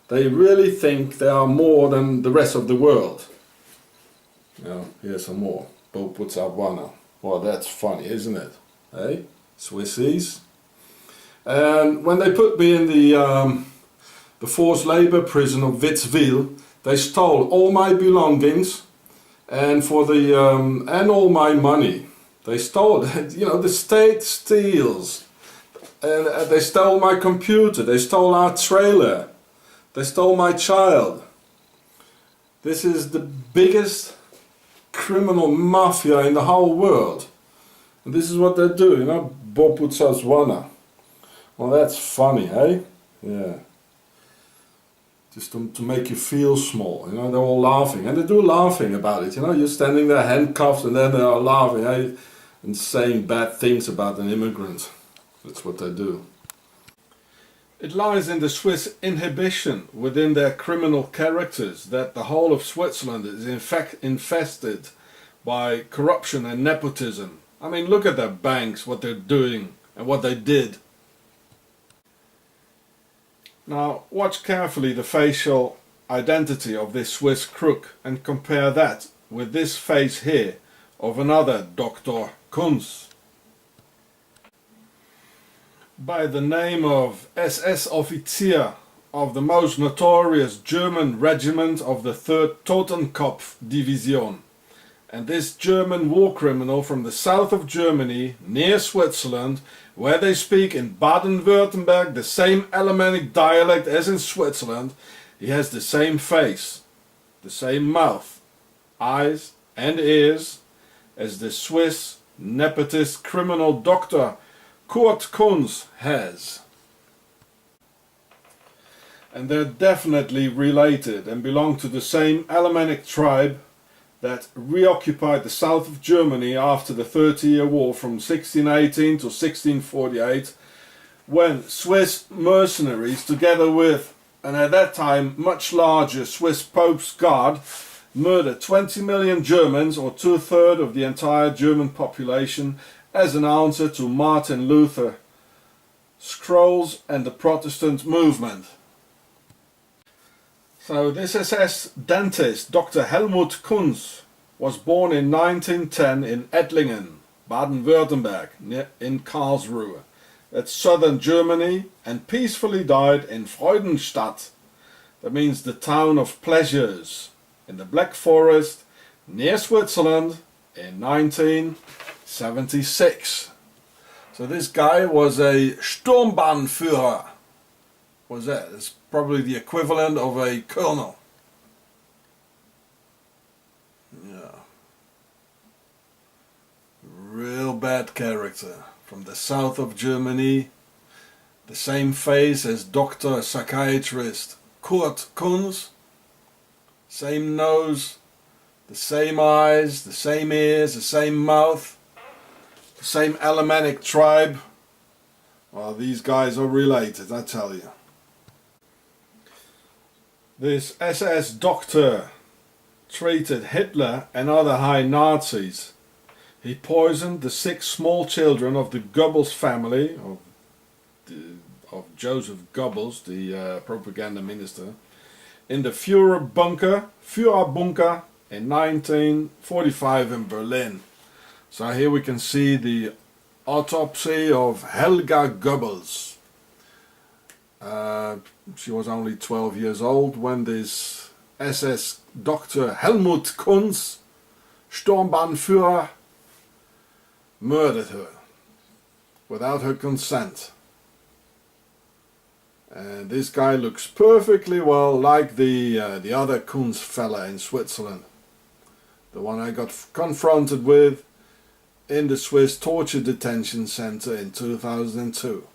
They really think they are more than the rest of the world. You know, here's some more. Boputsabwana. Well, that's funny, isn't it? Hey? Swissies. And when they put me in the forced labor prison of Witzwil, they stole all my belongings and and all my money. They stole it. You know, the state steals. And they stole my computer, they stole our trailer, they stole my child. This is the biggest criminal mafia in the whole world. And this is what they do, you know, Boputsaswana. Well, that's funny, eh? Yeah. Just to make you feel small, you know, they're all laughing. And they do laughing about it, you know, you're standing there handcuffed and then they are laughing, eh? And saying bad things about an immigrant. That's what they do. It lies in the Swiss inhibition within their criminal characters that the whole of Switzerland is in fact infested by corruption and nepotism. I mean, look at their banks, what they're doing and what they did. Now, watch carefully the facial identity of this Swiss crook and compare that with this face here of another Dr. Kunz. By the name of SS Offizier of the most notorious German regiment of the 3rd Totenkopf Division. And this German war criminal from the south of Germany, near Switzerland, where they speak in Baden-Württemberg the same Alemannic dialect as in Switzerland, he has the same face, the same mouth, eyes and ears as the Swiss nepotist criminal Dr. Kurt Kunz has. And they're definitely related and belong to the same Alemannic tribe that reoccupied the south of Germany after the 30-Year War from 1618 to 1648, when Swiss mercenaries, together with, and at that time much larger, Swiss Pope's Guard, murdered 20 million Germans, or 2/3 of the entire German population, as an answer to Martin Luther scrolls and the Protestant movement. So this SS dentist, Dr. Helmut Kunz, was born in 1910 in Ettlingen, Baden-Württemberg, in Karlsruhe, that's southern Germany, and peacefully died in Freudenstadt, that means the town of pleasures, in the Black Forest, near Switzerland, in 1976. So this guy was a Sturmbahnführer. What's that? It's probably the equivalent of a colonel. Yeah. Real bad character. From the south of Germany. The same face as Dr. Psychiatrist Kurt Kunz. Same nose. The same eyes. The same ears. The same mouth. The same Alemannic tribe. Well, these guys are related, I tell you. This SS doctor treated Hitler and other high Nazis. He poisoned the 6 small children of the Goebbels family, of Joseph Goebbels, the propaganda minister, in the Führerbunker in 1945 in Berlin. So here we can see the autopsy of Helga Goebbels. She was only 12 years old when this SS Dr. Helmut Kunz, Sturmbahnführer, murdered her without her consent. And this guy looks perfectly well like the other Kunz fella in Switzerland, the one I got confronted with in the Swiss torture detention center in 2002.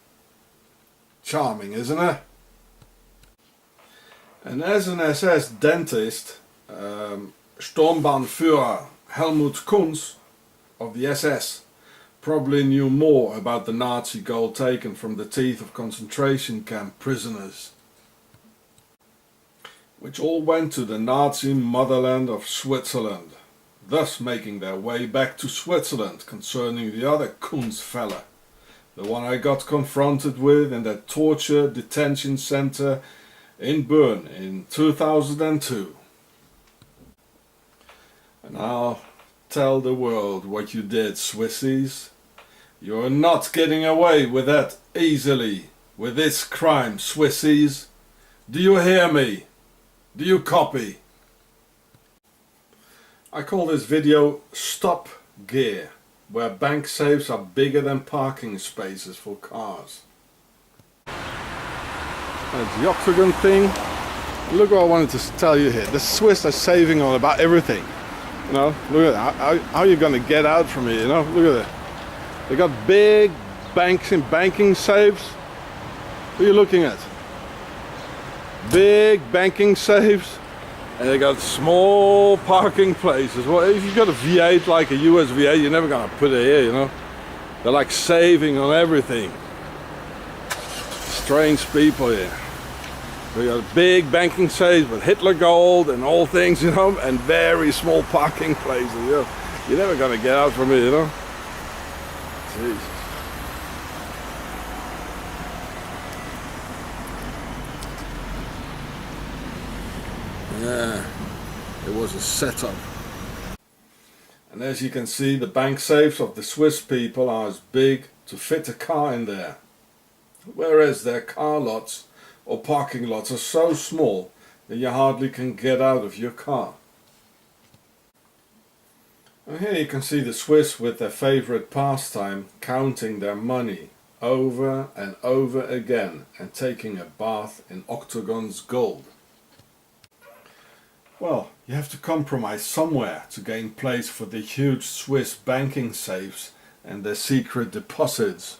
Charming, isn't it? And as an SS dentist, Sturmbahnführer Helmut Kunz of the SS probably knew more about the Nazi gold taken from the teeth of concentration camp prisoners, which all went to the Nazi motherland of Switzerland, thus making their way back to Switzerland concerning the other Kunz fella, the one I got confronted with in that torture detention center in Bern in 2002. And I'll tell the world what you did, Swissies. You're not getting away with that easily, with this crime, Swissies. Do you hear me? Do you copy? I call this video Stop Gear, where bank safes are bigger than parking spaces for cars. That's the Octagon thing. Look what I wanted to tell you here. The Swiss are saving on about everything. You know, look at that. How are you going to get out from here? You know, look at that. They got big banks and banking safes. What are you looking at? Big banking safes. And they got small parking places. Well, if you've got a V8 like a US V8, you're never gonna put it here, you know. They're like saving on everything. Strange people here. We got big banking safes with Hitler gold and all things, you know, and very small parking places. You know. You're never gonna get out from here, you know. Jesus. Yeah, it was a setup. And as you can see, the bank safes of the Swiss people are as big to fit a car in there, whereas their car lots or parking lots are so small that you hardly can get out of your car. And here you can see the Swiss with their favorite pastime, counting their money over and over again and taking a bath in octagons gold. Well, you have to compromise somewhere to gain place for the huge Swiss banking safes and their secret deposits.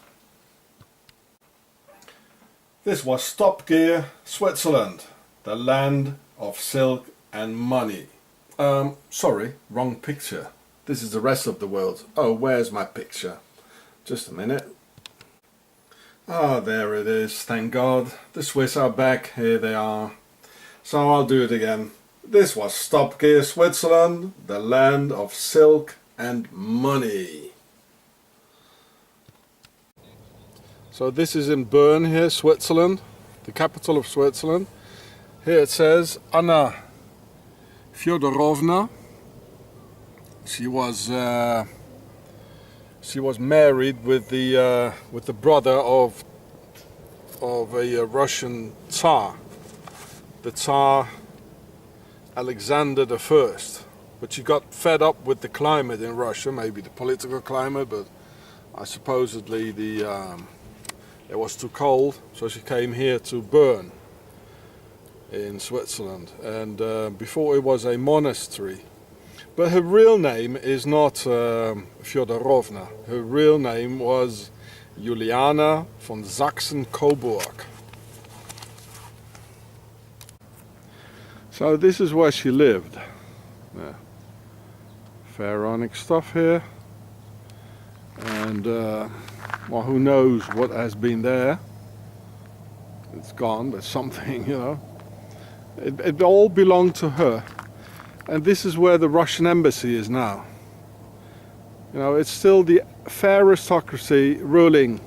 This was Top Gear, Switzerland, the land of silk and money. Sorry, wrong picture. This is the rest of the world. Oh, where's my picture? Just a minute. Ah, there it is, thank God. The Swiss are back, here they are. So I'll do it again. This was Top Gear, Switzerland, the land of silk and money. So this is in Bern here, Switzerland, the capital of Switzerland. Here it says Anna Fyodorovna. She was married with the brother of a Russian Tsar, the Tsar Alexander I. But she got fed up with the climate in Russia, maybe the political climate, but supposedly it was too cold, so she came here to Bern in Switzerland, and before it was a monastery. But her real name is not Fyodorovna. Her real name was Juliana von Sachsen-Coburg. So this is where she lived. Yeah. Pharaonic stuff here. And well, who knows what has been there. It's gone, but something, you know. It all belonged to her. And this is where the Russian embassy is now. You know, it's still the fair aristocracy ruling.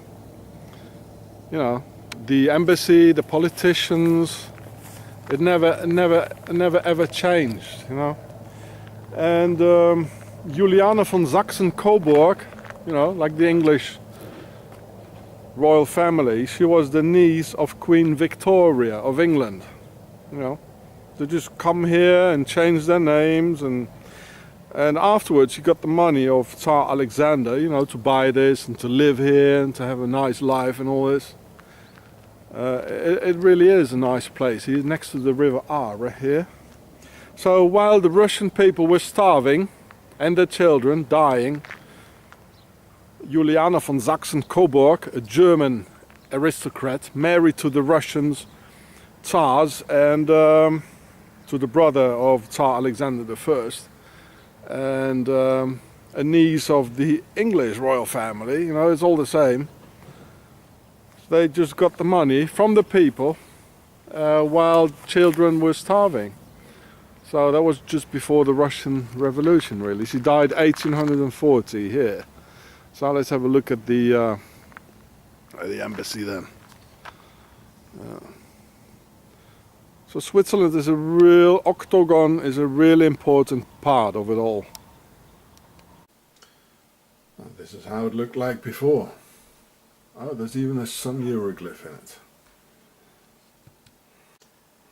You know, the embassy, the politicians. It never ever changed, you know. And Juliana von Sachsen-Coburg, you know, like the English royal family, she was the niece of Queen Victoria of England, you know. They just come here and change their names, and afterwards she got the money of Tsar Alexander, you know, to buy this and to live here and to have a nice life and all this. It really is a nice place. He's next to the river Aar, right here. So while the Russian people were starving and their children dying, Juliana von Sachsen-Coburg, a German aristocrat, married to the Russians Tsars and to the brother of Tsar Alexander I, and a niece of the English royal family. You know, it's all the same. They just got the money from the people while children were starving. So that was just before the Russian Revolution, really. She died 1840 here. So let's have a look at the embassy then. So Switzerland is Octagon is a really important part of it all. And this is how it looked like before. Oh, there's even a sun hieroglyph in it.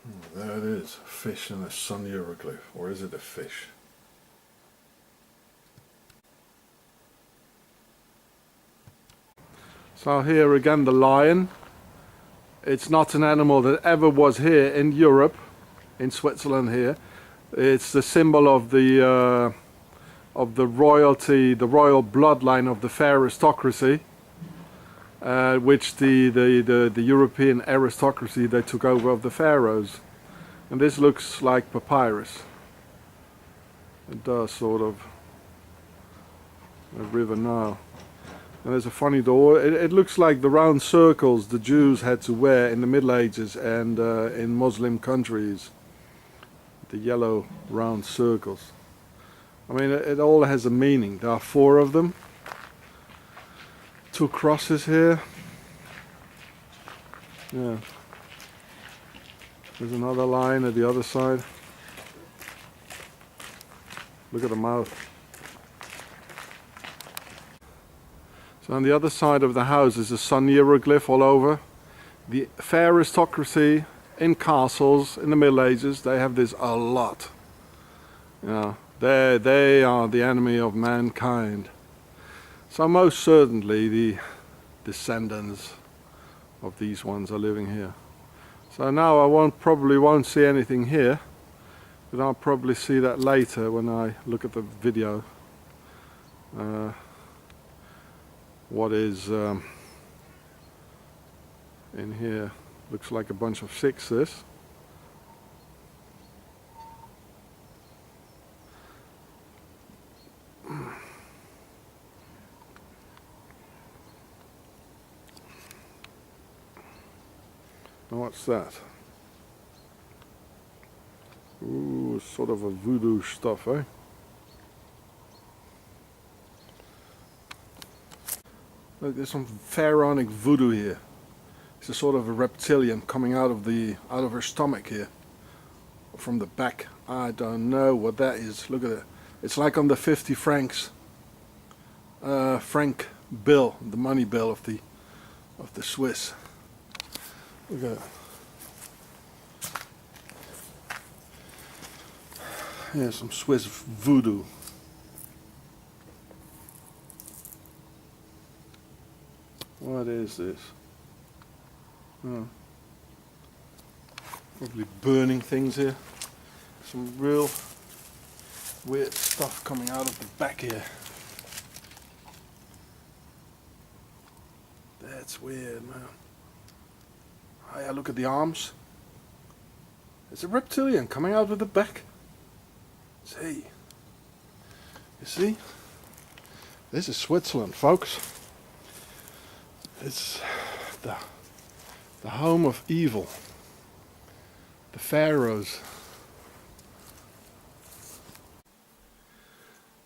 Oh, there it is, a fish and a sun hieroglyph. Or is it a fish? So here again the lion. It's not an animal that ever was here in Europe, in Switzerland here. It's the symbol of of the royalty, the royal bloodline of the fair aristocracy, which the European aristocracy, they took over of the pharaohs. And this looks like papyrus. It does, sort of. A river Nile. And there's a funny door. It looks like the round circles the Jews had to wear in the Middle Ages and in Muslim countries. The yellow round circles. I mean, it all has a meaning. There are 4 of them. 2 crosses here. Yeah. There's another line at the other side. Look at the mouth. So on the other side of the house is a sun hieroglyph all over. The fair aristocracy in castles in the Middle Ages, they have this a lot. Yeah, they are the enemy of mankind. So most certainly the descendants of these ones are living here. So now I probably won't see anything here, but I'll probably see that later when I look at the video. What is in here? Looks like a bunch of 6s. Now what's that? Ooh, sort of a voodoo stuff, eh? Look, there's some pharaonic voodoo here. It's a sort of a reptilian coming out of her stomach here, from the back. I don't know what that is. Look at it. It's like on the 50 francs, franc bill, the money bill of the Swiss. Look at it. Here's some Swiss voodoo. What is this? Oh. Probably burning things here. Some real weird stuff coming out of the back here. That's weird, man. Oh yeah, look at the arms. It's a reptilian coming out of the back. See? You see? This is Switzerland, folks. It's the home of evil. The pharaohs.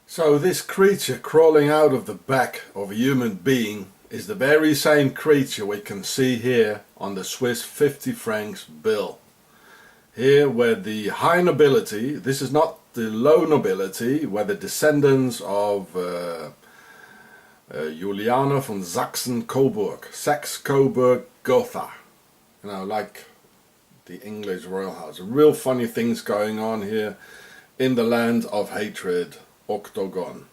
So this creature crawling out of the back of a human being is the very same creature we can see here on the Swiss 50 francs bill. Here where the high nobility, this is not the low nobility, where the descendants of Juliana von Sachsen-Coburg, Saxe-Coburg-Gotha, you know, like the English royal house. Real funny things going on here in the land of hatred, Octagon.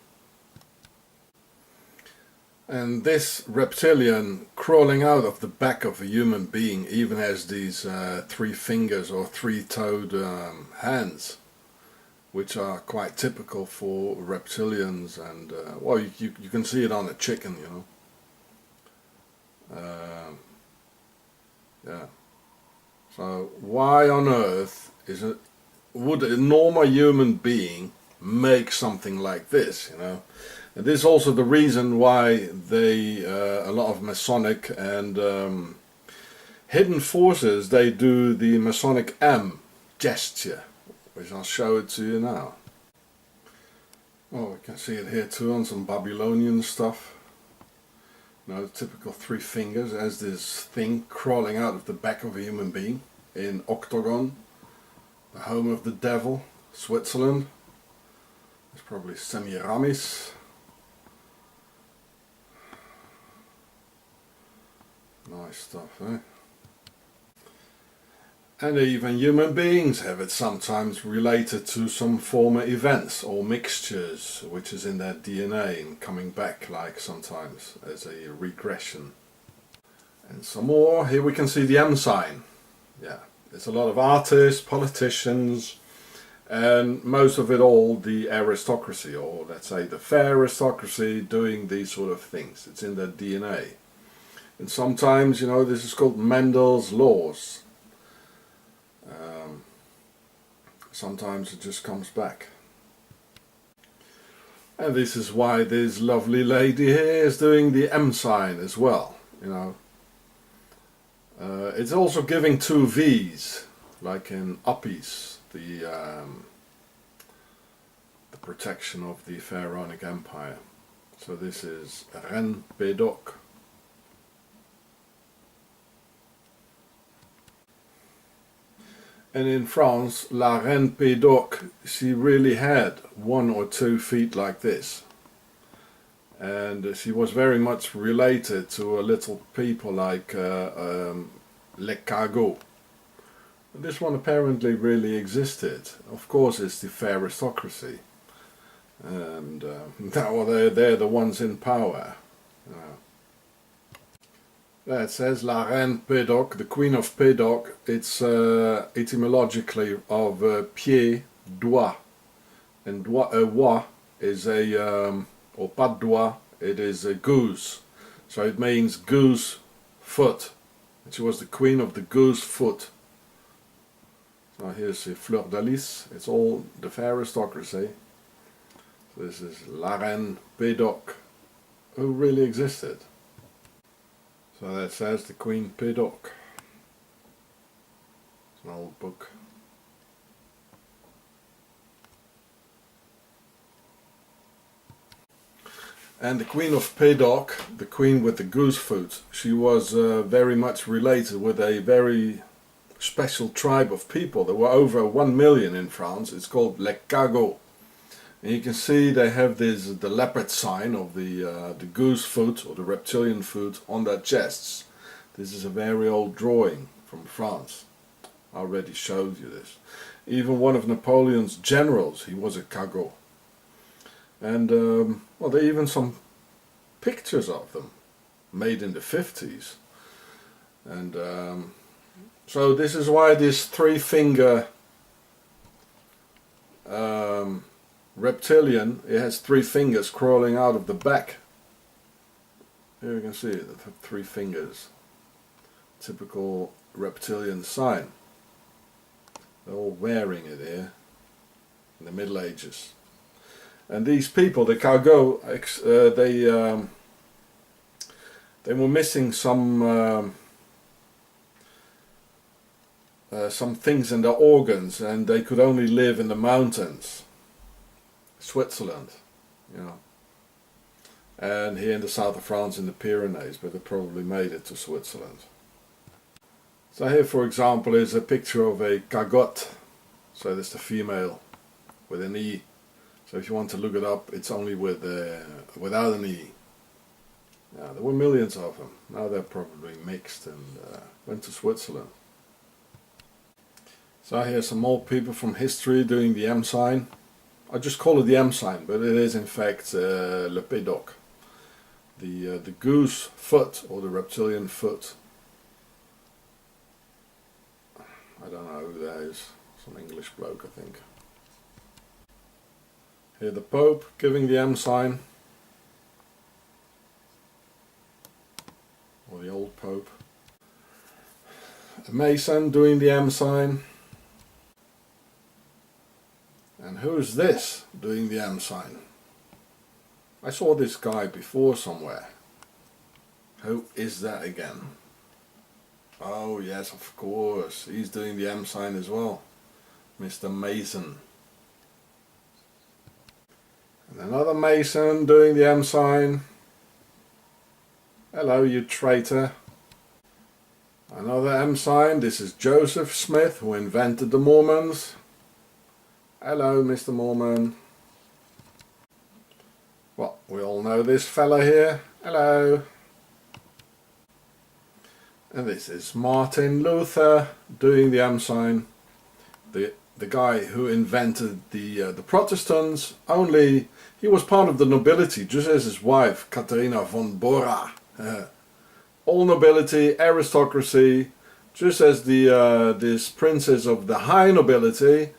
And this reptilian crawling out of the back of a human being even has these 3 fingers or 3-toed hands, which are quite typical for reptilians, and well, you can see it on a chicken, you know. Yeah. So why on earth would a normal human being make something like this, you know? And this is also the reason why a lot of Masonic and hidden forces, they do the Masonic M gesture, which I'll show it to you now. Oh, we can see it here too on some Babylonian stuff. You know, the typical 3 fingers as this thing crawling out of the back of a human being in Octagon, the home of the devil, Switzerland. It's probably Semiramis. Nice stuff, eh? And even human beings have it sometimes related to some former events or mixtures which is in their DNA and coming back, like sometimes as a regression. And some more. Here we can see the M sign. Yeah, there's a lot of artists, politicians and most of it all the aristocracy, or let's say the fair aristocracy, doing these sort of things. It's in their DNA. And sometimes, you know, this is called Mendel's laws. Sometimes it just comes back. And this is why this lovely lady here is doing the M sign as well, you know. It's also giving two V's, like in Apis, the protection of the Pharaonic Empire. So this is Reine Pédoc. And in France, La Reine Pédoc, she really had 1 or 2 feet like this. And she was very much related to a little people like Les Cagots. This one apparently really existed. Of course, it's the fair aristocracy. And now they're the ones in power. It says La Reine Pédoc, the Queen of Pédoc. It's etymologically of pied, doigt, and oie is a, or pas de doigt, it is a goose. So it means goose foot. And she was the Queen of the goose foot. So here's the Fleur de Lys. It's all the fair aristocracy. So this is La Reine Pédoc, who really existed. So that says the Queen Pédoc. It's an old book. And the Queen of Pédoc, the queen with the goose foot, she was very much related with a very special tribe of people. There were over 1 million in France. It's called Les Cagots. And you can see they have the leopard sign of the goose foot or the reptilian foot on their chests. This is a very old drawing from France. I already showed you this. Even one of Napoleon's generals, he was a Cagot. And well, there are even some pictures of them made in the 50s. And so this is why this 3-finger reptilian, it has 3 fingers crawling out of the back. Here you can see it, 3 fingers. Typical reptilian sign. They're all wearing it here in the Middle Ages. And these people, the Cagots, they were missing some things in their organs, and they could only live in the mountains. Switzerland, you know, and here in the south of France in the Pyrenees, but they probably made it to Switzerland. So here, for example, is a picture of a Cagotte. So that's the female with an E. So if you want to look it up, it's only with without an E. Yeah, there were millions of them. Now they're probably mixed and went to Switzerland. So here's some old people from history doing the M sign. I just call it the M sign, but it is in fact Le Pédoc, the goose foot or the reptilian foot. I don't know who that is. Some English bloke, I think. Here the Pope giving the M sign, or the old Pope. A Mason doing the M sign. And who's this doing the M sign? I saw this guy before somewhere. Who is that again? Oh yes, of course, he's doing the M sign as well. Mr. Mason. And another Mason doing the M sign. Hello, you traitor. Another M sign. This is Joseph Smith, who invented the Mormons. Hello, Mr. Mormon. Well, we all know this fella here. Hello. And this is Martin Luther doing the M sign. The guy who invented the Protestants. Only he was part of the nobility, just as his wife Katharina von Bora. All nobility, aristocracy, just as this princess of the high nobility.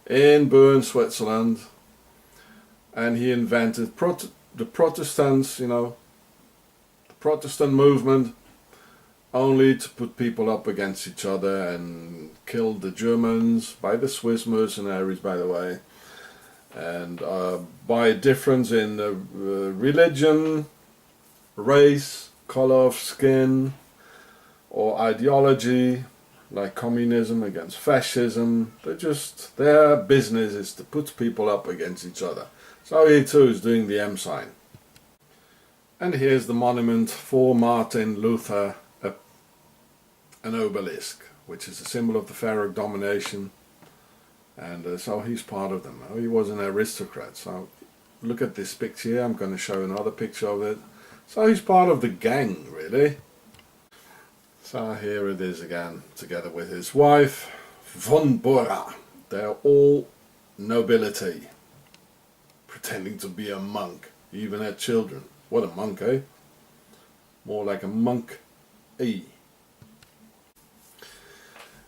in Bern, Switzerland, and he invented the Protestants, you know, the Protestant movement, only to put people up against each other and kill the Germans by the Swiss mercenaries, by the way, and by a difference in religion, race, color of skin, or ideology, like communism against fascism. Their business is to put people up against each other. So he too is doing the M sign. And here's the monument for Martin Luther, an obelisk, which is a symbol of the Pharaoh domination, and so he's part of them. He was an aristocrat. So look at this picture here. I'm going to show another picture of it. So he's part of the gang, really. So here it is again, together with his wife, von Bora. They're all nobility, pretending to be a monk. He even had children. What a monk, eh? More like a monk-y.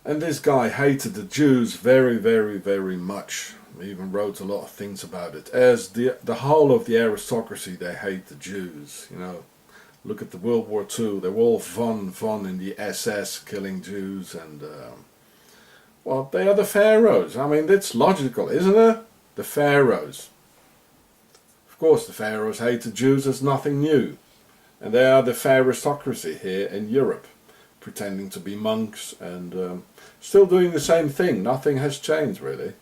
And this guy hated the Jews very, very, very much. He even wrote a lot of things about it. As the whole of the aristocracy, they hate the Jews. You know, look at the World War II. They were all von in the SS, killing Jews, and well, they are the pharaohs. I mean, that's logical, isn't it? The pharaohs. Of course, the pharaohs hated Jews. There's nothing new, and they are the aristocracy here in Europe, pretending to be monks and still doing the same thing. Nothing has changed, really.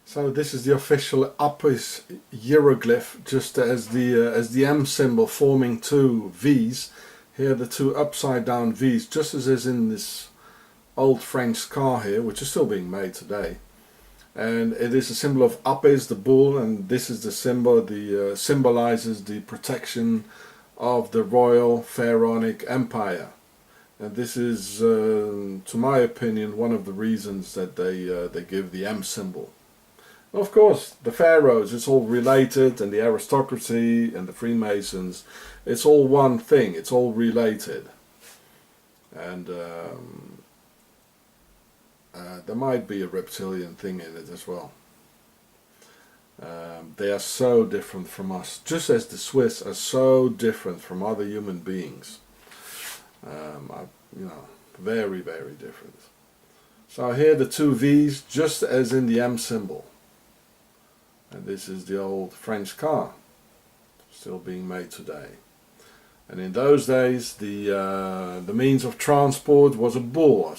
So this is the official Apis hieroglyph, just as the M symbol forming two V's. Here the two upside down V's, just as is in this old French car here, which is still being made today. And it is a symbol of Apis, the bull, and this is the symbol, symbolizes the protection of the royal pharaonic empire. And this is, to my opinion, one of the reasons that they give the M symbol. Of course, the pharaohs, it's all related, and the aristocracy and the Freemasons, it's all one thing, it's all related. And there might be a reptilian thing in it as well. They are so different from us, just as the Swiss are so different from other human beings. You know, very, very different. So here the two V's, just as in the M symbol. And this is the old French car, still being made today. And in those days, the means of transport was a bull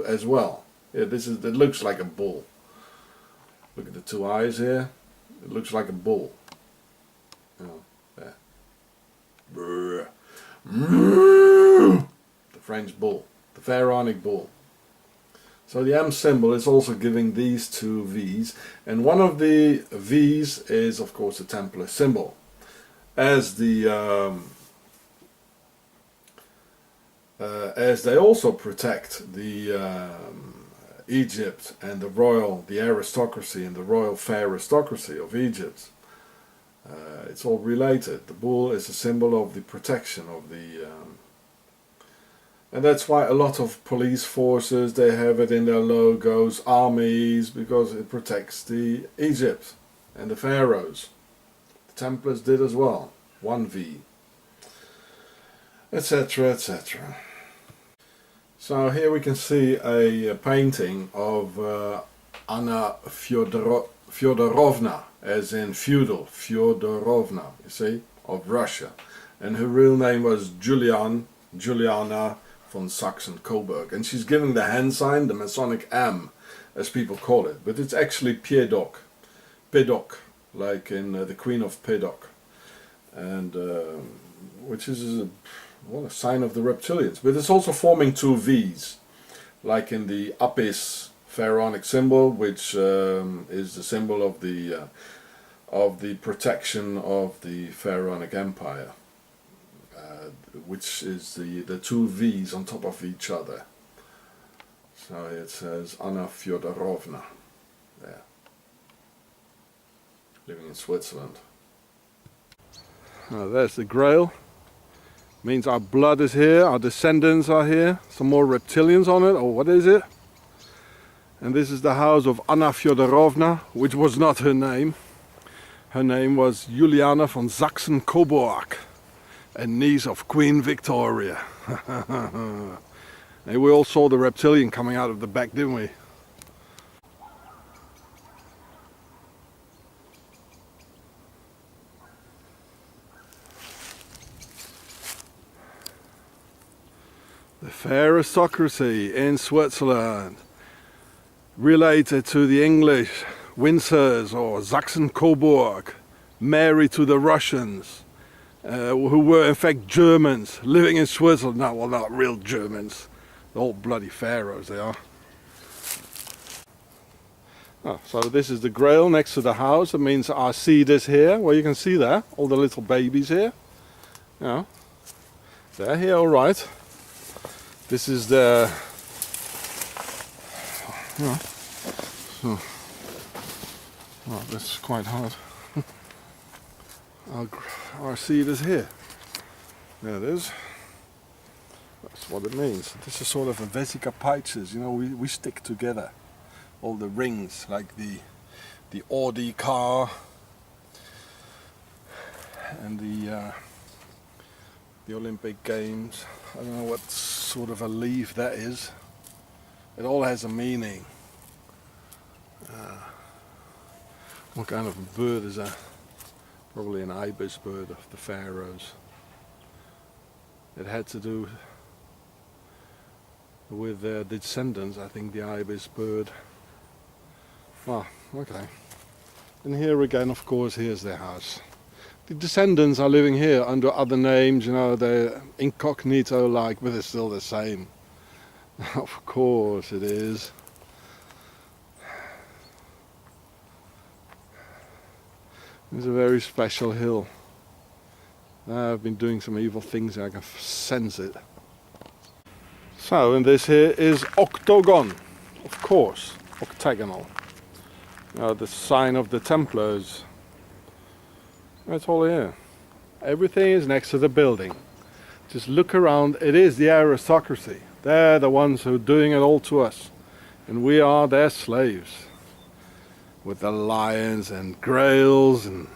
as well. Yeah, it looks like a bull. Look at the two eyes here. It looks like a bull. Oh, there. The French bull, the pharaonic bull. So the M symbol is also giving these two V's, and one of the V's is of course the Templar symbol. As they also protect the Egypt and the aristocracy and the royal aristocracy of Egypt. It's all related. The bull is a symbol of the protection of the and that's why a lot of police forces, they have it in their logos, armies, because it protects the Egypt and the pharaohs. The Templars did as well, 1V, etc., etc. So here we can see a painting of Anna Fyodorovna, as in feudal, Fyodorovna, you see, of Russia. And her real name was Juliana von Saxon-Coburg, and she's giving the hand sign, the Masonic M, as people call it, but it's actually Piedok, like in the Queen of Pedok, and which is a sign of the reptilians. But it's also forming two V's, like in the Apis pharaonic symbol, which is the symbol of the protection of the pharaonic empire. Which is the two V's on top of each other. So it says Anna Fyodorovna there, living in Switzerland. Now there's the Grail. Means our blood is here, our descendants are here. Some more reptilians on it, or what is it? And this is the house of Anna Fyodorovna, which was not her name. Her name was Juliana von Sachsen-Coburg, a niece of Queen Victoria. And we all saw the reptilian coming out of the back, didn't we? The fair aristocracy in Switzerland, related to the English Windsors or Sachsen-Coburg, married to the Russians, who were in fact Germans living in Switzerland. No, well, not real Germans, the old bloody pharaohs they are. Oh, so this is the grail next to the house. That means our seed is here. Well, you can see there, all the little babies here. You know, they're here all right. This is the, oh, this is quite hard. Our seed is here. There it is. That's what it means. This is sort of a Vesica Pisces, you know, we stick together. All the rings, like the Audi car and the Olympic Games. I don't know what sort of a leaf that is. It all has a meaning. What kind of bird is that? Probably an ibis bird of the pharaohs. It had to do with their descendants, I think, the ibis bird. Ah, okay. And here again, of course, here's their house. The descendants are living here under other names, you know, they're incognito-like, but they're still the same. Of course it is. It's a very special hill. I've been doing some evil things, I can sense it. So, and this here is Octagon, of course, octagonal. The sign of the Templars. That's all here. Everything is next to the building. Just look around, it is the aristocracy. They're the ones who are doing it all to us. And we are their slaves. With the lions and grails and...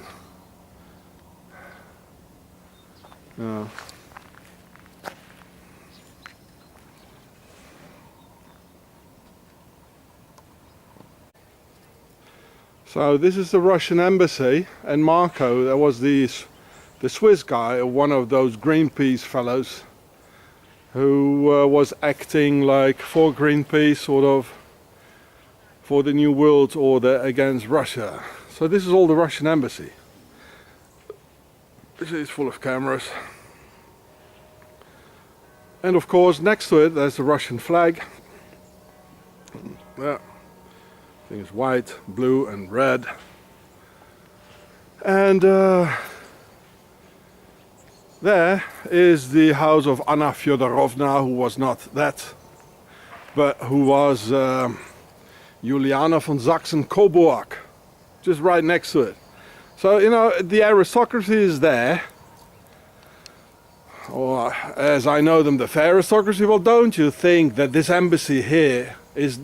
So this is the Russian embassy, and Marco, that was the Swiss guy, one of those Greenpeace fellows, who was acting like for Greenpeace, sort of, for the New World Order against Russia. So this is all the Russian embassy. This is full of cameras. And of course, next to it, there's the Russian flag. Yeah. Things white, blue and red. And there is the house of Anna Fyodorovna, who was not that, but who was Juliana von Sachsen-Coburg, just right next to it. So, you know, the aristocracy is there, or as I know them, the fair aristocracy. Well, don't you think that this embassy here is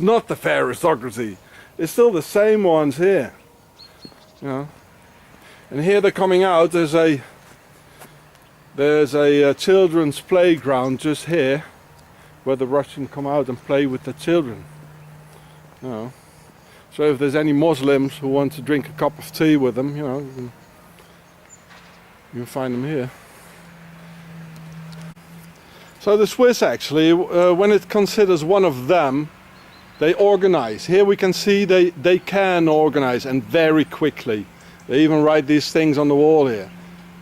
not the fair aristocracy? It's still the same ones here, you know. And here they're coming out. There's a children's playground just here, where the Russians come out and play with the children. You know. So if there's any Muslims who want to drink a cup of tea with them, you know, you can find them here. So the Swiss actually, when it considers one of them, they organize. Here we can see they can organize, and very quickly. They even write these things on the wall here.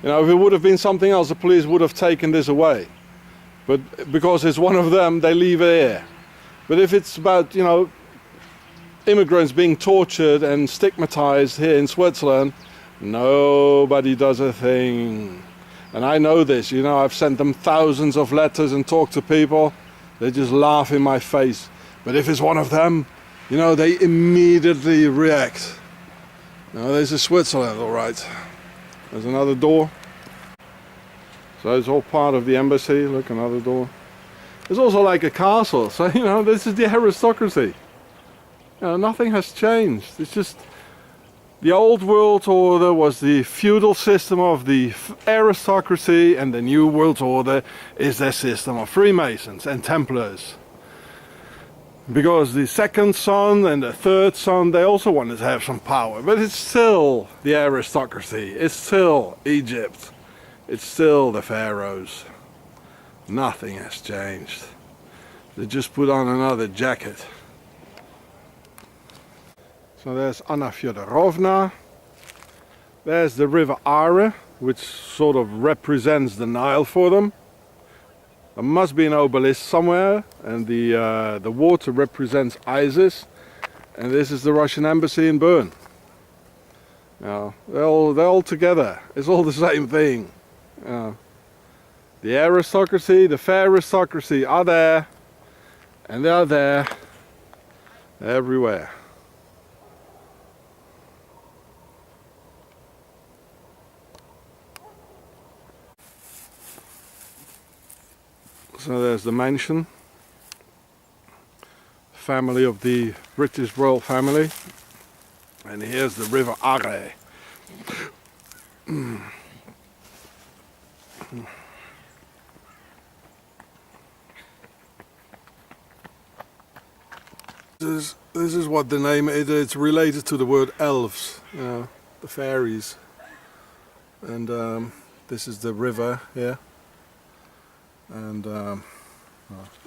You know, if it would have been something else, the police would have taken this away. But because it's one of them, they leave it here. But if it's about, you know, immigrants being tortured and stigmatized here in Switzerland, nobody does a thing. And I know this, you know, I've sent them thousands of letters and talked to people. They just laugh in my face. But if it's one of them, you know, they immediately react. Now there's a Switzerland, all right. There's another door. So it's all part of the embassy. Look, another door. It's also like a castle. So, you know, this is the aristocracy. Nothing has changed. It's just the old world order was the feudal system of the aristocracy, and the new world order is their system of Freemasons and Templars. Because the second son and the third son, they also wanted to have some power, but it's still the aristocracy, it's still Egypt, it's still the pharaohs. Nothing has changed. They just put on another jacket. So there's Anna Fyodorovna. There's the river Are, which sort of represents the Nile for them. There must be an obelisk somewhere, and the water represents Isis. And this is the Russian embassy in Bern. They're all together. It's all the same thing. The aristocracy, the fair aristocracy are there, and they are there everywhere. So there's the mansion, family of the British royal family, and here's the river Are. This is what the name is. It's related to the word elves, the fairies. And this is the river here. And well,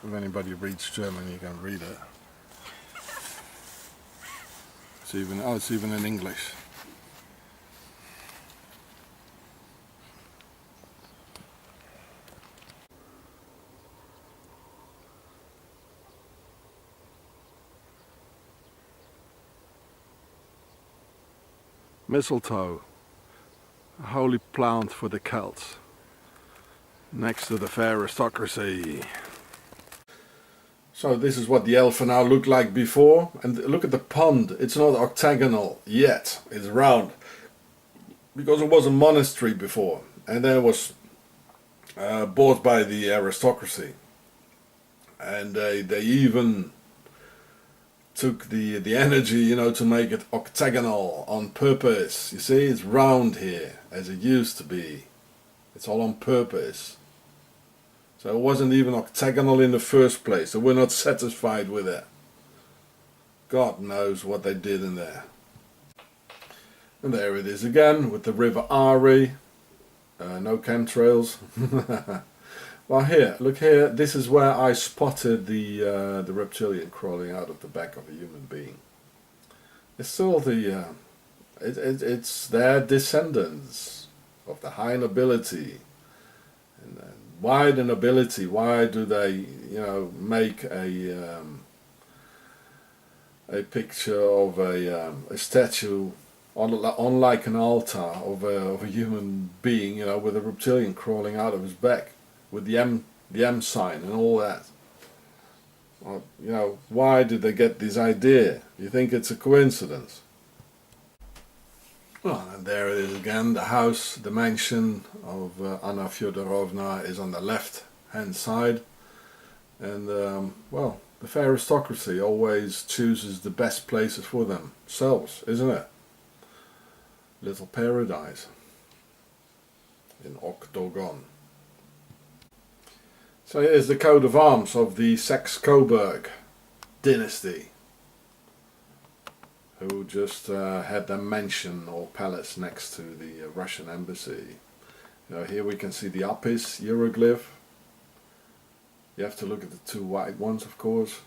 if anybody reads German, you can read it. It's even in English. Mistletoe, a holy plant for the Celts, next to the fair aristocracy. So this is what the Elfenau looked like before, and look at the pond. It's not octagonal yet, it's round, because it was a monastery before, and then it was bought by the aristocracy, and they even took the energy, to make it octagonal on purpose. You see, it's round here, as it used to be. It's all on purpose. So it wasn't even octagonal in the first place. They were not satisfied with it. God knows what they did in there. And there it is again, with the river Are. No chemtrails. Well, here, look here. This is where I spotted the reptilian crawling out of the back of a human being. It's still it's their descendants of the high nobility. And why the nobility? Why do they, make a picture of a statue on like an altar of a human being, with a reptilian crawling out of his back, with the M sign and all that? Well, why did they get this idea? You think it's a coincidence? Well, and there it is again. The house, the mansion of Anna Fyodorovna is on the left hand side, and well, the fair aristocracy always chooses the best places for themselves, isn't it? Little paradise in Octagon. So here's the coat of arms of the Saxe-Coburg dynasty, who just had their mansion or palace next to the Russian embassy. Here we can see the Apis hieroglyph. You have to look at the two white ones, of course,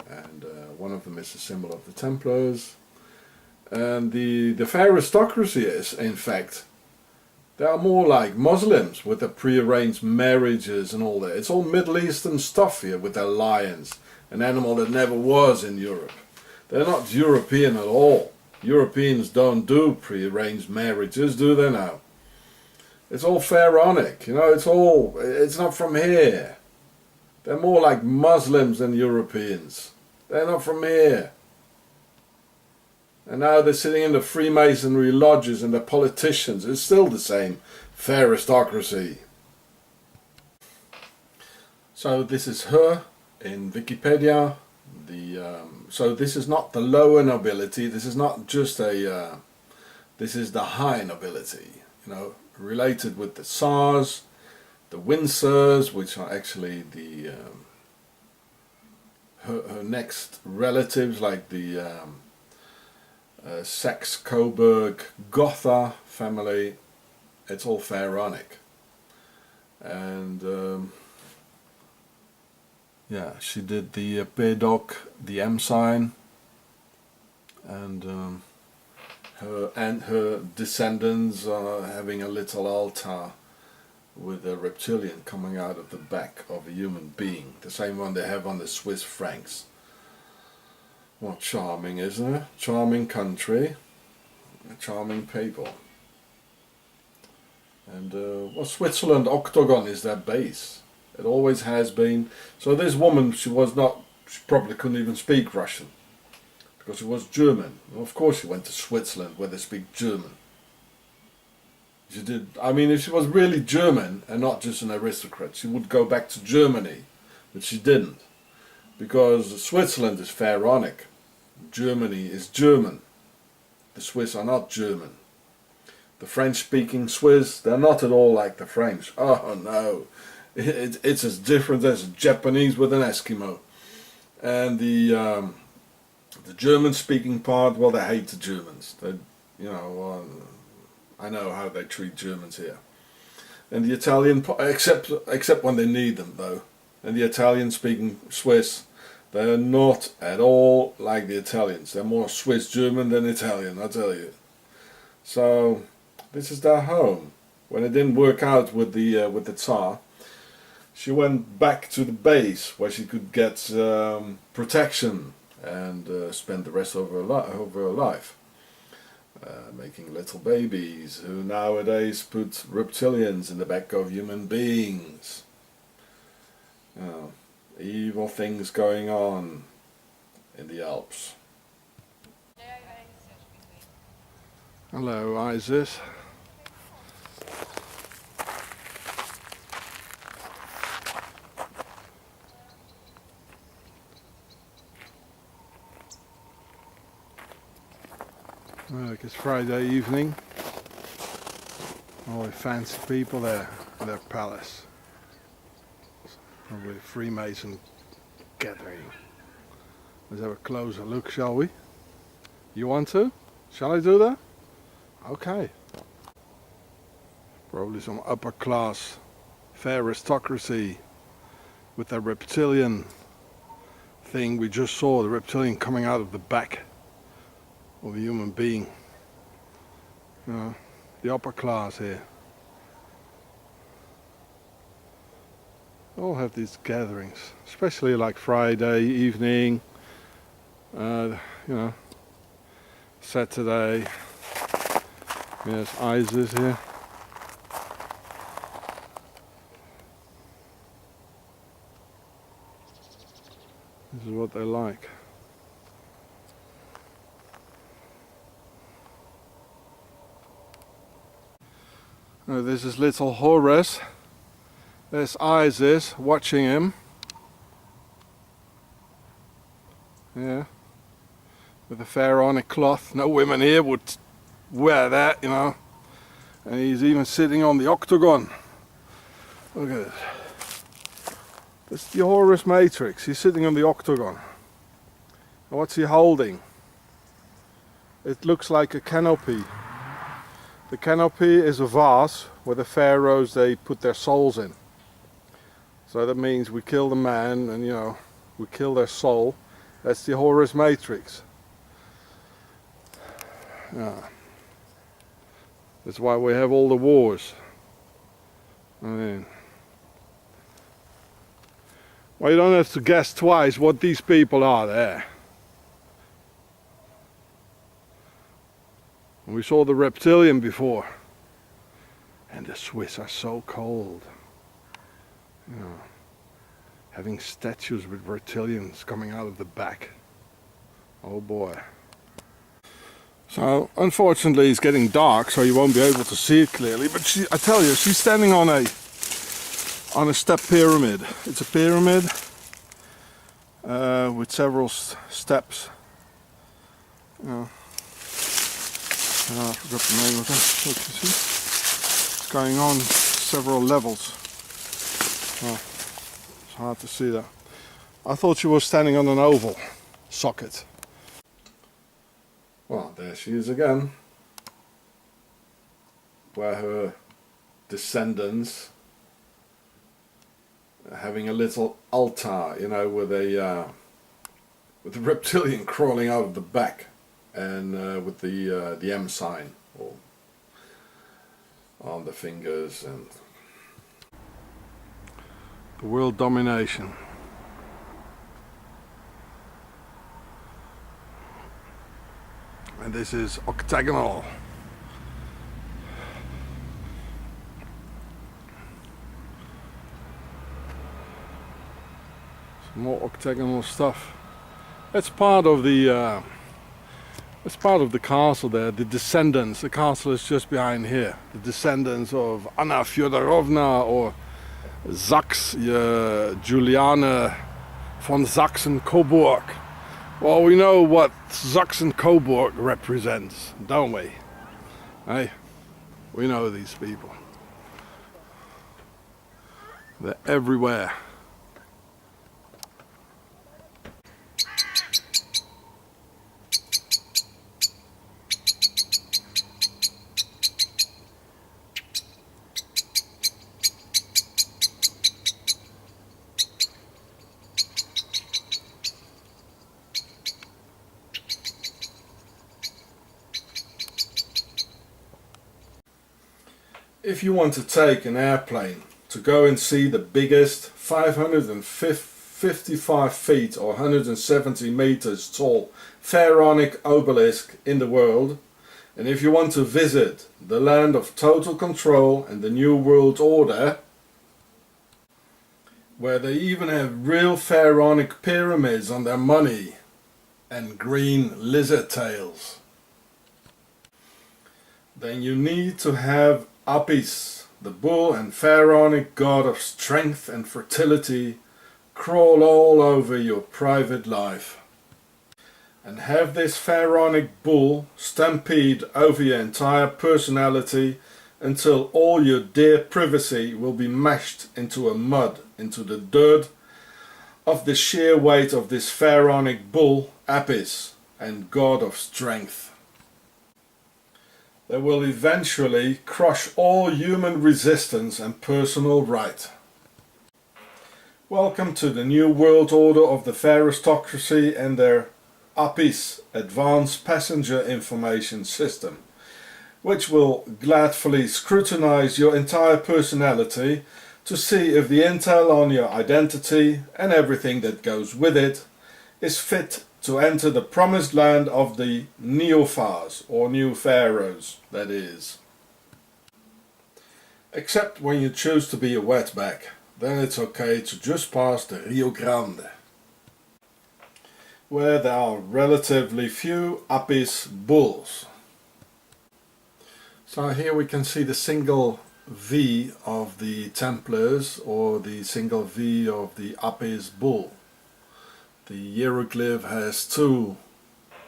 and one of them is a symbol of the Templars. And the fair aristocracy is, in fact, they are more like Muslims with their prearranged marriages and all that. It's all Middle Eastern stuff here with their lions, an animal that never was in Europe. They're not European at all. Europeans don't do prearranged marriages, do they now? It's all pharaonic, it's not from here. They're more like Muslims than Europeans. They're not from here. And now they're sitting in the Freemasonry lodges and the politicians. It's still the same fair aristocracy. So this is her in Wikipedia. So this is not the lower nobility. This is not just a. This is the high nobility. You know, related with the Tsars, the Windsors, which are actually the her next relatives, like the Saxe-Coburg Gotha family. It's all pharaonic, and yeah, she did the Pedok, the M sign, and her descendants are having a little altar with a reptilian coming out of the back of a human being, the same one they have on the Swiss francs. Well, charming, isn't it? Charming country, charming people. And well, Switzerland Octagon is their base. It always has been. So this woman, she probably couldn't even speak Russian, because she was German. Well, of course she went to Switzerland where they speak German. She did. I mean, if she was really German and not just an aristocrat, she would go back to Germany, but she didn't, because Switzerland is pharaonic. Germany is German. The Swiss are not German. The French-speaking Swiss, they're not at all like the French. Oh no, it's as different as a Japanese with an Eskimo. And the German-speaking part, well, they hate the Germans. They, you know, I know how they treat Germans here. And the Italian, except when they need them, though. And the Italian-speaking Swiss, they're not at all like the Italians. They're more Swiss-German than Italian, I tell you. So this is their home. When it didn't work out with the Tsar, she went back to the base where she could get protection and spend the rest of her life making little babies who nowadays put reptilians in the back of human beings. Evil things going on in the Alps. Hello, Isis. Look, it's Friday evening. All the fancy people there in their palace. Probably a Freemason gathering. Let's have a closer look, shall we? You want to? Shall I do that? Okay. Probably some upper class, fair aristocracy with that reptilian thing we just saw, the reptilian coming out of the back of a human being. You know, the upper class here. They all have these gatherings, especially like Friday evening, you know, Saturday. Yes, Isis here. This is what they like. Oh, this is little Horus. There's Isis watching him. Yeah. With a pharaonic cloth. No women here would wear that, you know. And he's even sitting on the octagon. Look at it. That's the Horus Matrix. He's sitting on the octagon. And what's he holding? It looks like a canopy. The canopy is a vase where the pharaohs, they put their souls in. So that means we kill the man and, you know, we kill their soul. That's the Horus Matrix. Yeah. That's why we have all the wars. I mean, well, you don't have to guess twice what these people are there. We saw the reptilian before. And the Swiss are so cold. You know, having statues with reptilians coming out of the back. Oh boy. So unfortunately it's getting dark, so you won't be able to see it clearly, but I tell you, she's standing on a step pyramid. It's a pyramid, with several steps. I forgot the name of that. Look, you see, it's going on several levels. Oh, it's hard to see that. I thought she was standing on an oval socket. Well, there she is again, where her descendants are having a little altar, you know, with a reptilian crawling out of the back, and with the M sign on the fingers, and the world domination. And this is octagonal. Some more octagonal stuff. It's part of the castle there. The descendants. The castle is just behind here. The descendants of Anna Fyodorovna or Juliane von Sachsen-Coburg. Well, we know what Sachsen-Coburg represents, don't we? Hey, we know these people. They're everywhere. If you want to take an airplane to go and see the biggest 555 feet or 170 meters tall pharaonic obelisk in the world, and if you want to visit the land of total control and the New World Order, where they even have real pharaonic pyramids on their money and green lizard tails, then you need to have Apis, the bull and pharaonic god of strength and fertility, crawl all over your private life. And have this pharaonic bull stampede over your entire personality until all your dear privacy will be mashed into the dirt of the sheer weight of this pharaonic bull, Apis, and god of strength. They will eventually crush all human resistance and personal right. Welcome to the New World Order of the Phairostocracy and their Apis Advanced Passenger Information System, which will gladly scrutinize your entire personality to see if the intel on your identity and everything that goes with it is fit to enter the promised land of the Neophars, or new pharaohs, that is. Except when you choose to be a wetback, then it's okay to just pass the Rio Grande, where there are relatively few Apis bulls. So here we can see the single V of the Templars, or the single V of the Apis bull. The hieroglyph has two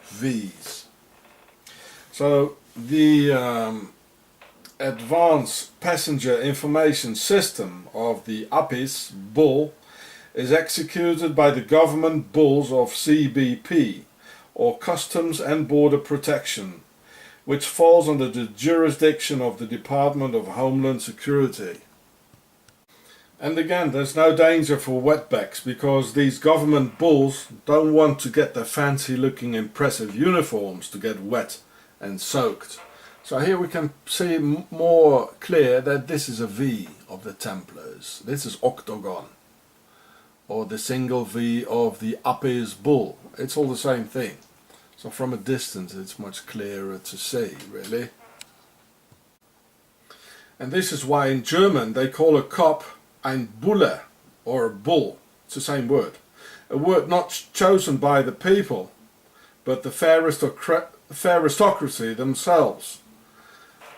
V's. So the Advanced Passenger Information System of the Apis bull is executed by the government bulls of CBP, or Customs and Border Protection, which falls under the jurisdiction of the Department of Homeland Security. And again, there's no danger for wetbacks, because these government bulls don't want to get their fancy looking impressive uniforms to get wet and soaked. So here we can see more clear that this is a V of the Templars. This is octagon, or the single V of the Apis bull. It's all the same thing. So from a distance it's much clearer to see, really. And this is why in German they call a cop ein Bulle, or a bull. It's the same word. A word not chosen by the people, but the Phairostocracy themselves.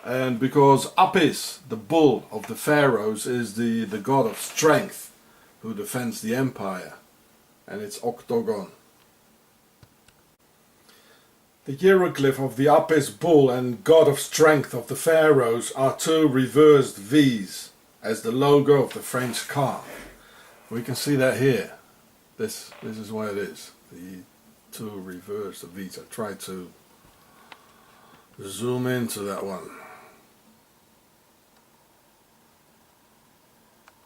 And because Apis, the bull of the pharaohs, is the god of strength who defends the empire. and it's octagon. The hieroglyph of the Apis bull and god of strength of the pharaohs are two reversed V's as the logo of the French car. We can see that here. This is what it is. The two reversed V's. I try to zoom into that one.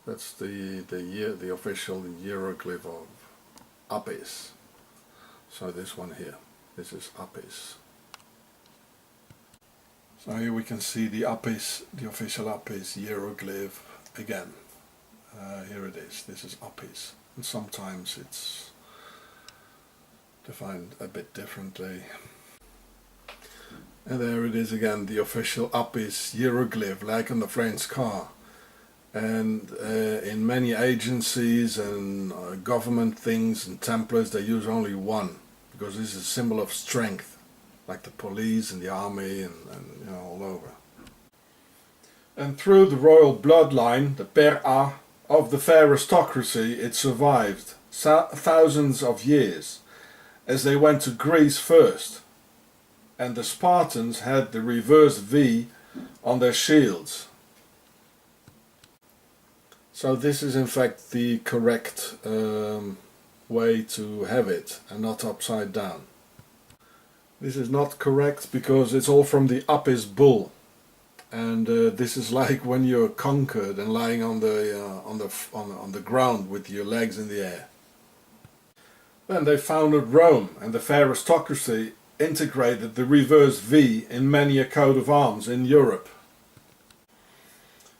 That's the official hieroglyph of Apis. So this one here. This is Apis. So here we can see the Apis, the official Apis hieroglyph again. Here it is. This is Apis. And sometimes it's defined a bit differently. And there it is again, the official Apis hieroglyph, like on the French car. And in many agencies and government things and Templars, they use only one, because this is a symbol of strength, like the police and the army and you know, all over. And through the royal bloodline, the Pera, of the fair aristocracy, it survived thousands of years, as they went to Greece first, and the Spartans had the reversed V on their shields. So this is in fact the correct way to have it, and not upside down. This is not correct because it's all from the Apis bull, and this is like when you're conquered and lying on the ground with your legs in the air. Then they founded Rome, and the fair aristocracy integrated the reversed V in many a coat of arms in Europe.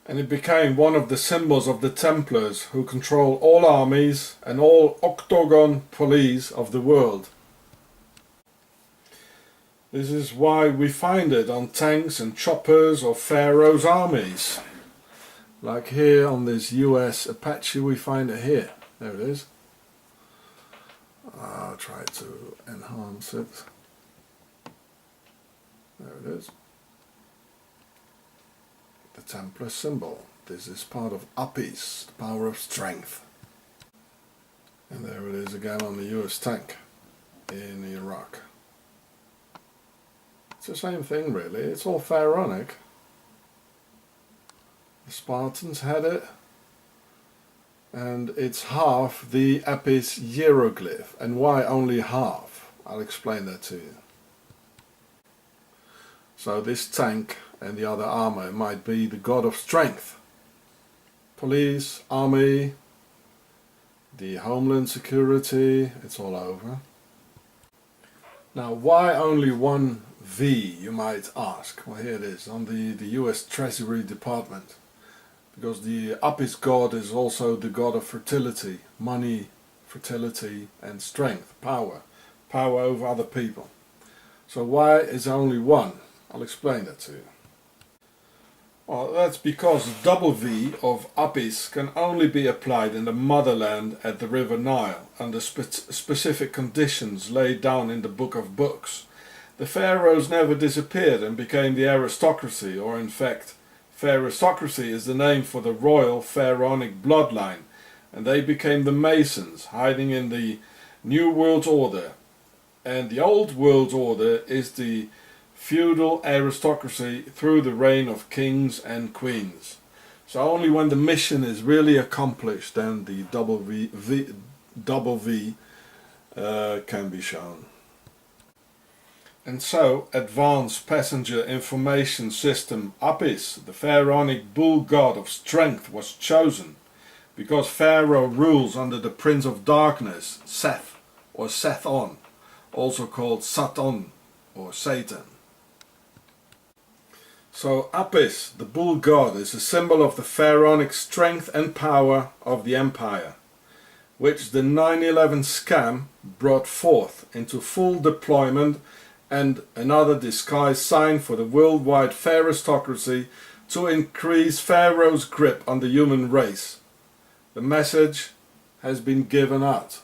And it became one of the symbols of the Templars, who control all armies and all octagon police of the world. This is why we find it on tanks and choppers of Pharaoh's armies. Like here on this US Apache, we find it here. There it is. I'll try to enhance it. There it is. The Templar symbol. This is part of Apis, the power of strength. And there it is again on the US tank in Iraq. It's the same thing really, it's all pharaonic. The Spartans had it, and it's half the Apis hieroglyph. And why only half? I'll explain that to you. So this tank and the other armor might be the god of strength. Police, army, the homeland security, it's all over. Now why only one V, you might ask? Well, here it is on the US Treasury Department. Because the Apis god is also the god of fertility, money, fertility and strength, power over other people. So why is there only one? I'll explain that to you. Well, that's because the double V of Apis can only be applied in the motherland at the River Nile under specific conditions laid down in the Book of Books. The pharaohs never disappeared and became the aristocracy, or in fact, aristocracy is the name for the royal pharaonic bloodline, and they became the Masons, hiding in the New World Order. And the Old World Order is the feudal aristocracy through the reign of kings and queens. So only when the mission is really accomplished then the double V can be shown. And so Advanced Passenger Information System Apis, the pharaonic bull god of strength, was chosen because Pharaoh rules under the Prince of Darkness, Seth or Sethon, also called Saton or Satan. So Apis, the bull god, is a symbol of the pharaonic strength and power of the empire, which the 9/11 scam brought forth into full deployment, and another disguised sign for the worldwide aristocracy to increase Pharaoh's grip on the human race. The message has been given out.